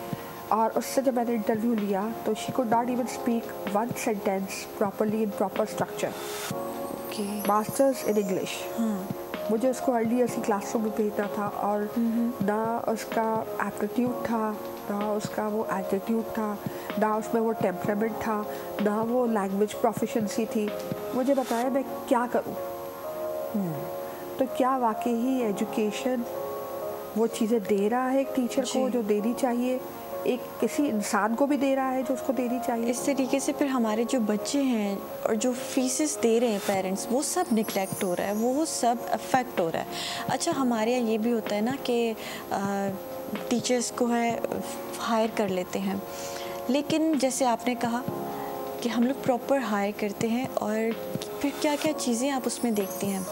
और उससे जब मैंने इंटरव्यू लिया तो she could not even speak one sentence properly in proper structure. Masters in English. मुझे उसको अर्ली ईयर्स क्लासरूम में भेजना था और ना उसका एप्टीट्यूड था, ना उसका वो एटीट्यूड था, ना उसमें वो टेम्परामेंट था, ना वो लैंग्वेज प्रोफिशिएंसी थी। मुझे बताया मैं क्या करूं। तो क्या वाकई ही एजुकेशन वो चीज़ें दे रहा है एक टीचर को जो देनी चाहिए, एक किसी इंसान को भी दे रहा है जो उसको देनी चाहिए? इस तरीके से फिर हमारे जो बच्चे हैं और जो फीसेस दे रहे हैं पेरेंट्स, वो सब निगलेक्ट हो रहा है, वो सब अफेक्ट हो रहा है। अच्छा, हमारे यहाँ ये भी होता है ना कि टीचर्स को है हायर कर लेते हैं, लेकिन जैसे आपने कहा कि हम लोग प्रॉपर हायर करते हैं, और फिर क्या क्या चीज़ें आप उसमें देखती हैं?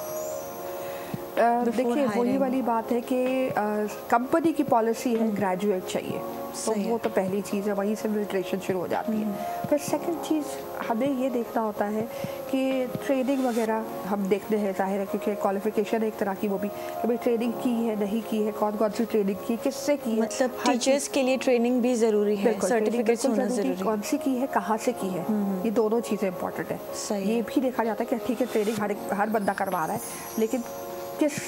देखिए, वही वाली बात है कि कंपनी की पॉलिसी है ग्रेजुएट चाहिए, तो वो तो पहली चीज़ है, वहीं से फिल्ट्रेशन शुरू हो जाती है। फिर सेकंड चीज़ हमें ये देखना होता है कि ट्रेनिंग वगैरह हम देखते हैं, जाहिर है क्योंकि क्वालिफिकेशन एक तरह की, वो भी कभी ट्रेनिंग की है नहीं की है, कौन कौन सी ट्रेनिंग की, किससे की है। मतलब टीचर्स के लिए ट्रेनिंग भी ज़रूरी है, सर्टिफिकेट्स होना ज़रूरी है, कौन सी की है, कहाँ से की है, ये दोनों चीज़ें इंपॉर्टेंट है। ये भी देखा जाता है कि ठीक है ट्रेनिंग हर बंदा करवा रहा है, लेकिन किस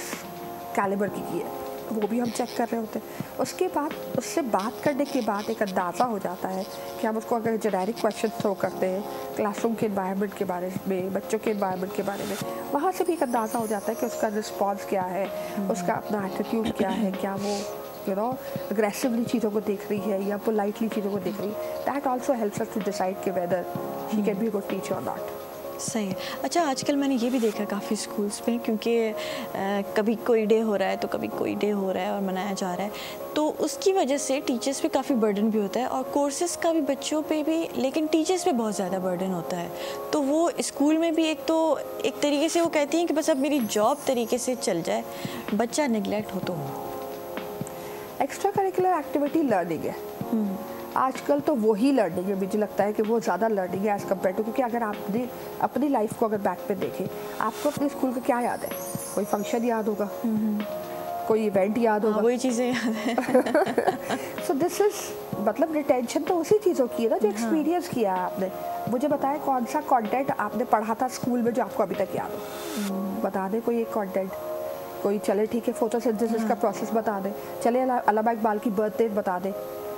कैलिबर की है वो भी हम चेक कर रहे होते हैं। उसके बाद उससे बात करने के बाद एक अंदाज़ा हो जाता है कि हम उसको अगर जेनेरिक क्वेश्चन थ्रो करते हैं क्लासरूम के एनवायरनमेंट के बारे में, बच्चों के एनवायरनमेंट के बारे में, वहाँ से भी एक अंदाज़ा हो जाता है कि उसका रिस्पॉन्स क्या है, उसका अपना एटीट्यूड क्या है, क्या वो अग्रेसिवली चीज़ों को देख रही है या पोलाइटली चीज़ों को देख रही है। That also helps us to decide कि whether she can be a good teacher और नॉट। सही है। अच्छा, आजकल मैंने ये भी देखा काफ़ी स्कूल्स में, क्योंकि कभी कोई डे हो रहा है तो कभी कोई डे हो रहा है और मनाया जा रहा है, तो उसकी वजह से टीचर्स पे काफ़ी बर्डन भी होता है, और कोर्सेज़ का भी बच्चों पे भी, लेकिन टीचर्स पे बहुत ज़्यादा बर्डन होता है। तो वो स्कूल में भी एक तरीके से वो कहती हैं कि बस अब मेरी जॉब तरीके से चल जाए, बच्चा निगलेक्ट हो तो हो। एक्स्ट्रा करिकुलर एक्टिविटी लर्निंग है आजकल, तो वही लर्निंग है, मुझे लगता है कि वो ज़्यादा लर्निंग है एज़ कम्पेयर टू, क्योंकि अगर आपने अपनी लाइफ को अगर बैक पे देखें, आपको अपने स्कूल का क्या याद है? कोई फंक्शन याद होगा, कोई इवेंट याद होगा, वही चीज़ें याद है। सो दिस इज मतलब रिटेंशन तो उसी चीज़ों की है ना जो एक्सपीरियंस किया है आपने। मुझे बताएं कौन सा कंटेंट आपने पढ़ा था स्कूल में जो आपको अभी तक याद हो, बता दें कोई एक कंटेंट। कोई चले ठीक है फोटोसिंथेसिस का प्रोसेस बता दें, चले अल्लामा इकबाल की बर्थडे बता दें,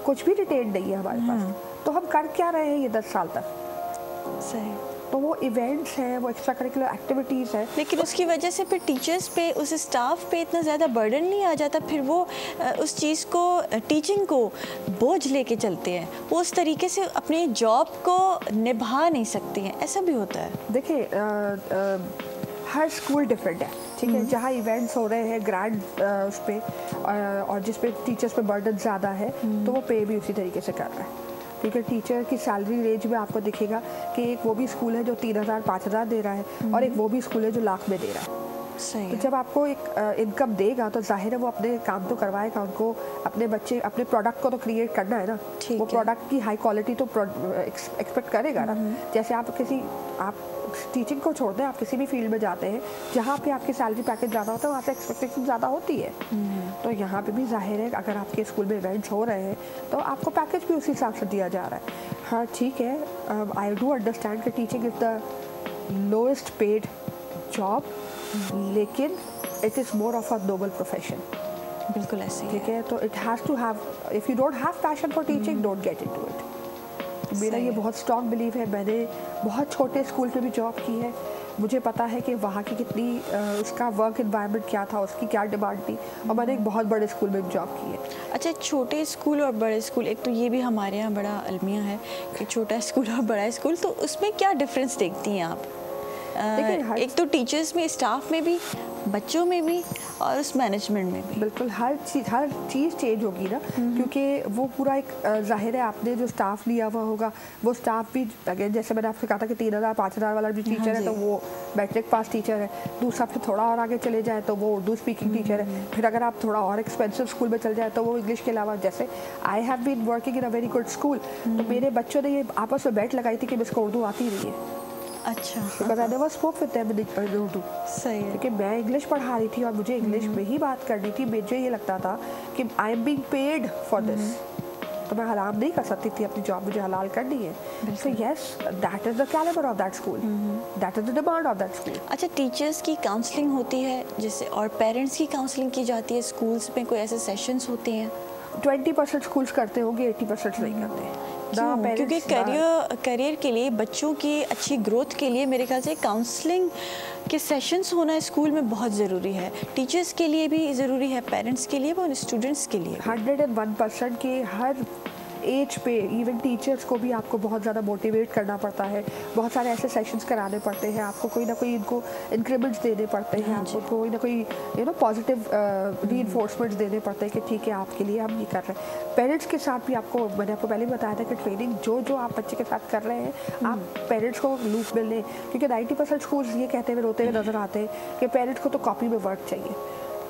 कुछ भी डिटेल नहीं है हमारे पास, तो हम कर क्या रहे हैं ये 10 साल तक? सही। तो वो इवेंट्स हैं, वो एक्स्ट्रा करिकुलर एक्टिविटीज़ हैं, लेकिन उसकी वजह से फिर टीचर्स पे, उस स्टाफ पे इतना ज़्यादा बर्डन नहीं आ जाता, फिर वो उस चीज़ को, टीचिंग को बोझ लेके चलते हैं, वो उस तरीके से अपनी जॉब को निभा नहीं सकते हैं, ऐसा भी होता है। देखिए हर स्कूल डिफरेंट है, ठीक है, जहाँ इवेंट्स हो रहे हैं ग्रैंड उस पर और जिस पे टीचर्स पे बर्डन ज़्यादा है, तो वो पे भी उसी तरीके से कर रहा है, ठीक है। टीचर की सैलरी रेंज में आपको दिखेगा कि एक वो भी स्कूल है जो 3000 5000 दे रहा है, और एक वो भी स्कूल है जो लाख में दे रहा है। सही तो जब आपको एक इनकम देगा तो जाहिर है वो अपने काम तो करवाएगा, उनको अपने बच्चे अपने प्रोडक्ट को तो क्रिएट करना है ना, वो प्रोडक्ट की हाई क्वालिटी तो एक्सपेक्ट करेगा ना। जैसे आप टीचिंग को छोड़ दें, आप किसी भी फील्ड में जाते हैं जहाँ पे आपकी सैलरी पैकेज ज़्यादा होता है, वहाँ से एक्सपेक्टेशन ज़्यादा होती है। तो यहाँ पे भी जाहिर है अगर आपके स्कूल में इवेंट्स हो रहे हैं तो आपको पैकेज भी उसी हिसाब से दिया जा रहा है। हाँ ठीक है, आई डू अंडरस्टैंड कि teaching is the lowest paid job, लेकिन it is more of a noble profession. बिल्कुल ऐसे, ठीक है। तो it has to have, if you don't have passion for teaching, don't get into it. मेरा ये बहुत स्ट्रॉन्ग बिलीव है। मैंने बहुत छोटे स्कूल में भी जॉब की है, मुझे पता है कि वहाँ की कितनी उसका वर्क एनवायरनमेंट क्या था, उसकी क्या डिमांड थी, और मैंने एक बहुत बड़े स्कूल में भी जॉब की है। अच्छा, छोटे स्कूल और बड़े स्कूल, एक तो ये भी हमारे यहाँ बड़ा अलमिया है कि छोटा स्कूल और बड़ा स्कूल, तो उसमें क्या डिफरेंस देखती हैं आप? एक तो टीचर्स में, स्टाफ में भी, बच्चों में भी, और उस मैनेजमेंट में भी। बिल्कुल हर चीज़ चेंज होगी ना, क्योंकि वो पूरा एक जाहिर है आपने जो स्टाफ लिया हुआ होगा वो स्टाफ भी, अगेन जैसे मैंने आपसे कहा था कि 3000 5000 वाला भी टीचर है तो वो मैट्रिक पास टीचर है। दूसरा फिर थोड़ा और आगे चले जाए तो वो उर्दू स्पीकिंग टीचर है। फिर अगर आप थोड़ा और एक्सपेंसिव स्कूल में चल जाए तो वो इंग्लिश के अलावा, जैसे I have been working in a very good school, तो मेरे बच्चों ने ये आपस में बैठ लगाई थी कि मुझको उर्दू आती नहीं है। अच्छा, because I never spoke with them in Urdu. सही है, क्योंकि मैं इंग्लिश पढ़ा रही थी और मुझे इंग्लिश में ही बात करनी थी। मुझे ये लगता था कि I am being paid for this, तो मैं हराम नहीं कर सकती थी, अपनी जॉब मुझे हलाल करनी है। So yes, that is the calibre of that school, that is the demand of that school. अच्छा, टीचर्स की काउंसलिंग होती है जैसे, और पेरेंट्स की काउंसलिंग की जाती है स्कूल्स में, कोई ऐसे सेशंस होते हैं? 20% स्कूल्स करते होंगे, 80% नहीं करते। क्योंकि करियर के लिए, बच्चों की अच्छी ग्रोथ के लिए मेरे ख्याल से काउंसलिंग के सेशंस होना स्कूल में बहुत ज़रूरी है। टीचर्स के लिए भी ज़रूरी है, पेरेंट्स के लिए भी और स्टूडेंट्स के लिए। 101% के हर एज पे, इवन टीचर्स को भी आपको बहुत ज़्यादा मोटिवेट करना पड़ता है। बहुत सारे ऐसे सेशंस कराने पड़ते हैं, आपको कोई ना कोई इनको इंक्रीमेंट्स देने पड़ते हैं, आपको कोई ना कोई पॉजिटिव रीइंफोर्समेंट्स देने पड़ते हैं कि ठीक है आपके लिए हम ये कर रहे हैं। पेरेंट्स के साथ भी आपको, मैंने आपको पहले बताया था कि ट्रेनिंग जो आप बच्चे के साथ कर रहे हैं, आप पेरेंट्स को लूप में लें, क्योंकि 90% स्कूल्स ये कहते हुए रोते हुए नजर आते हैं कि पेरेंट्स को तो कॉपी में वर्क चाहिए।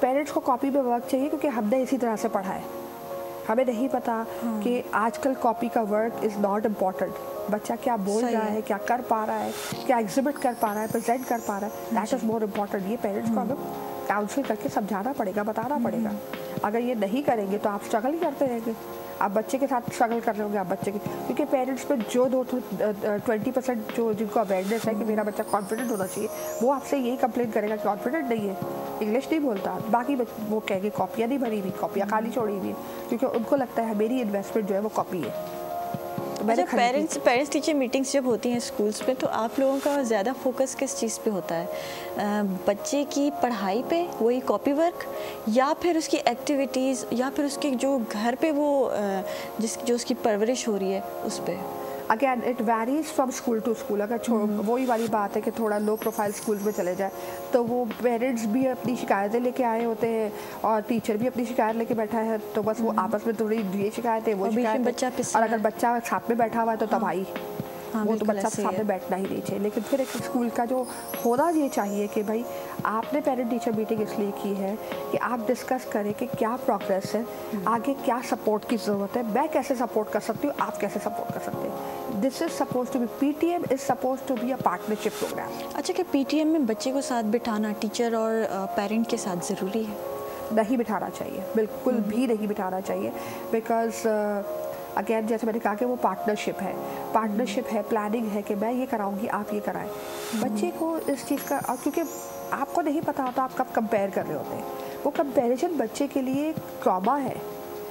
पेरेंट्स को कॉपी में वर्क चाहिए क्योंकि हमने इसी तरह से पढ़ा है। हमें नहीं पता कि आजकल कॉपी का वर्क इज़ नॉट इम्पॉर्टेंट। बच्चा क्या बोल रहा है, क्या कर पा रहा है, क्या एग्जिबिट कर पा रहा है, प्रेजेंट कर पा रहा है, दैट इज़ मोर इम्पॉर्टेंट। ये पेरेंट्स को हमें काउंसिल करके समझाना पड़ेगा, बताना पड़ेगा। अगर ये नहीं करेंगे तो आप स्ट्रगल ही करते रहेंगे। आप बच्चे के साथ स्ट्रगल कर रहे होंगे, आप बच्चे के, क्योंकि पेरेंट्स में जो 20% जो जिनको अवेयरनेस है कि मेरा बच्चा कॉन्फिडेंट होना चाहिए, वो आपसे यही कंप्लेन करेगा कि कॉन्फिडेंट नहीं है, इंग्लिश नहीं बोलता। बाकी वो कहेंगे कॉपियाँ नहीं भरी हुई, कॉपियाँ खाली छोड़ी हुई, क्योंकि उनको लगता है मेरी इन्वेस्टमेंट जो है वो कॉपी है। अच्छा, पेरेंट्स टीचर मीटिंग्स जब होती हैं स्कूल्स में, तो आप लोगों का ज़्यादा फोकस किस चीज़ पे होता है? बच्चे की पढ़ाई पे, वही कॉपी वर्क, या फिर उसकी एक्टिविटीज़, या फिर उसके जो घर पे वो जो उसकी परवरिश हो रही है उस पर? Again it varies from school to school. अगर वही वाली बात है कि थोड़ा लो प्रोफाइल स्कूल में चले जाए तो वो पेरेंट्स भी अपनी शिकायतें लेके आए होते हैं और टीचर भी अपनी शिकायत लेके बैठा है, तो बस वो आपस में थोड़ी ये शिकायतें वो शिकायत, और अगर बच्चा साथ में बैठा हुआ है तो तबाही। वो तो बच्चा सामने बैठना ही नहीं चाहिए। लेकिन फिर एक स्कूल का जो होना ये चाहिए कि भाई आपने पेरेंट टीचर मीटिंग इसलिए की है कि आप डिस्कस करें कि क्या प्रोग्रेस है, आगे क्या सपोर्ट की ज़रूरत है, मैं कैसे सपोर्ट कर सकती हूँ, आप कैसे सपोर्ट कर सकते हैं। This is suppose to be, PTM is suppose to be a partnership programme. अच्छा, कि PTM में बच्चे को साथ बिठाना टीचर और पेरेंट के साथ ज़रूरी है? नहीं बिठाना चाहिए, बिल्कुल भी नहीं बिठाना चाहिए। बिकॉज अगेन जैसे मैंने कहा कि वो पार्टनरशिप है, प्लानिंग है कि मैं ये कराऊंगी, आप ये कराएं। बच्चे को इस चीज़ का, क्योंकि आपको नहीं पता होता आप कब कंपेयर कर रहे होते हैं, वो कंपैरिजन बच्चे के लिए ट्रॉमा है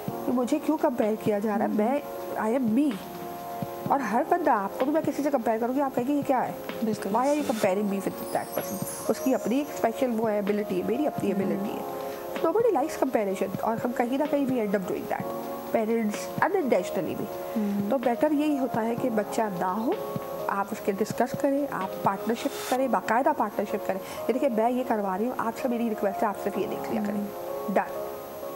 कि मुझे क्यों कंपेयर किया जा रहा है, मैं आई एम मी। और हर बंदा, आपको भी मैं किसी से कंपेयर करूँगी, आप कहेंगे ये क्या है, why are you comparing me with that person. उसकी अपनी एक स्पेशल वो है एबिलिटी है, मेरी अपनी एबिलिटी है। नोबडी लाइक्स कंपैरिजन, और हम कहीं ना कहीं भी and up doing that, parents unintentionally भी। तो बेटर यही होता है कि बच्चा ना हो, आप उसके डिस्कस करें, आप पार्टनरशिप करें, बाकायदा पार्टनरशिप करें। ये देखिए मैं ये करवा रही हूँ, आपसे मेरी रिक्वेस्ट है, आप सिर्फ ये देख लिया करें, done.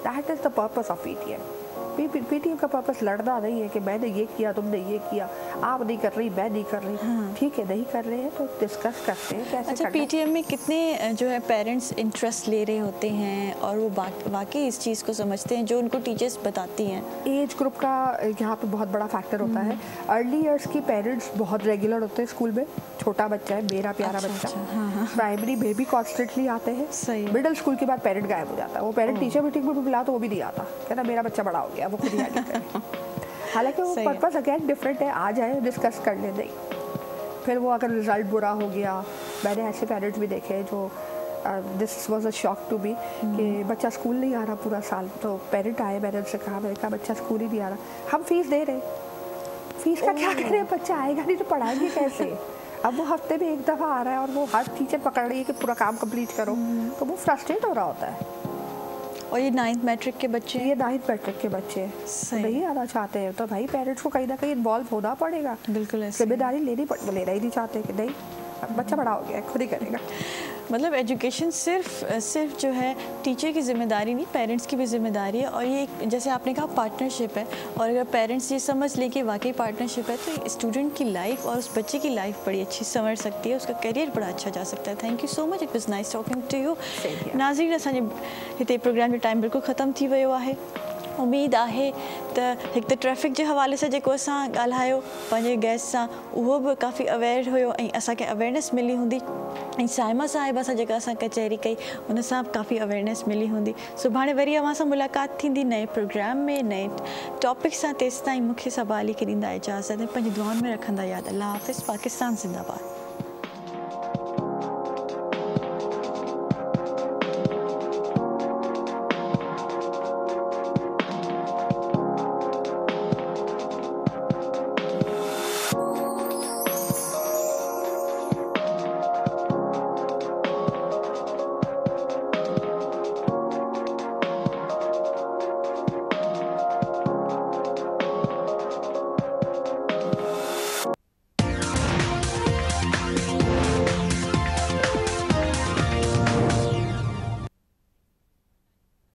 That is the purpose of PTM। PTM का पर्पस लड़ना नहीं है कि मैंने ये किया, तुमने ये किया, आप नहीं कर रही, मैं नहीं कर रही। ठीक है, नहीं कर रहे हैं तो डिस्कस करते हैं कैसे। अच्छा, PTM में कितने जो है पेरेंट्स इंटरेस्ट ले रहे होते हैं और वो वाकई इस चीज़ को समझते हैं जो उनको टीचर्स बताती हैं? एज ग्रुप का यहाँ पे बहुत बड़ा फैक्टर होता है। अर्ली ईयर्स की पेरेंट्स बहुत रेगुलर होते हैं स्कूल में, छोटा बच्चा है, मेरा प्यारा बच्चा। प्राइमरी में भी कॉन्स्टेंटली आते हैं, मिडिल स्कूल के बाद पेरेंट गायब हो जाता है। वो पेरेंट टीचर मीटिंग में भी बुला तो वो भी नहीं आता, कहना मेरा बच्चा बड़ा हो गया, वो खुद ही आगे करे। हालांकि वो पर्पस अगेन डिफरेंट है, आ जाए डिस्कस कर ले, नहीं। फिर वो अगर रिजल्ट बुरा हो गया, मैंने ऐसे पेरेंट्स भी देखे जो this was a shock to be कि बच्चा स्कूल नहीं आ रहा पूरा साल, तो पेरेंट आए, मैंने उनसे कहा, मैंने कहा बच्चा स्कूल ही नहीं आ रहा, हम फीस दे रहे, फीस का क्या करे, बच्चा आएगा नहीं तो पढ़ाएंगे कैसे। अब वो हफ्ते में एक दफ़ा आ रहा है और वो हर टीचर पकड़ रही है कि पूरा काम कंप्लीट करो, तो वो फ्रस्ट्रेट हो रहा होता है। और ये 9th मैट्रिक के बच्चे, ये 9th मैट्रिक के बच्चे नहीं आना चाहते हैं, तो भाई पेरेंट्स को कहीं ना कहीं इन्वॉल्व होना पड़ेगा। बिल्कुल जिम्मेदारी लेनी लेना ही नहीं चाहते कि नहीं बच्चा बड़ा हो गया खुद ही करेगा। मतलब एजुकेशन सिर्फ जो है टीचर की जिम्मेदारी नहीं, पेरेंट्स की भी जिम्मेदारी है। और ये जैसे आपने कहा पार्टनरशिप है, और अगर पेरेंट्स ये समझ ले कि वाकई पार्टनरशिप है तो स्टूडेंट की लाइफ और उस बच्चे की लाइफ बड़ी अच्छी संवर सकती है, उसका करियर बड़ा अच्छा जा सकता है। Thank you so much, it was nice talking to you. नाज़रीन, असांजे हिते प्रोग्राम जो टाइम बिल्कुल ख़त्म थी वियो आहे। उम्मीद है तो एक तो ट्रैफिक के हवाले से जो असां ॻाल्हायो पंहिंजे गेस्ट सां, उहो भी काफ़ी अवेयर हुयो ऐं असांखे अवेयरनेस मिली हूंदी। ऐं साइमा साहिबा सां जेका असां कचहरी कई उन सां काफ़ी अवेयरनेस मिली हूंदी। सुभाणे वरी अवां सां मुलाक़ात थींदी नए प्रोग्राम में नए टॉपिक सां। तेसिताईं मूंखे सबाली खे ॾींदा इजाज़त, पंहिंजी दुआउनि में रखंदा यादि। अल्लाह हाफ़िज़। पाकिस्तान ज़िंदाबाद।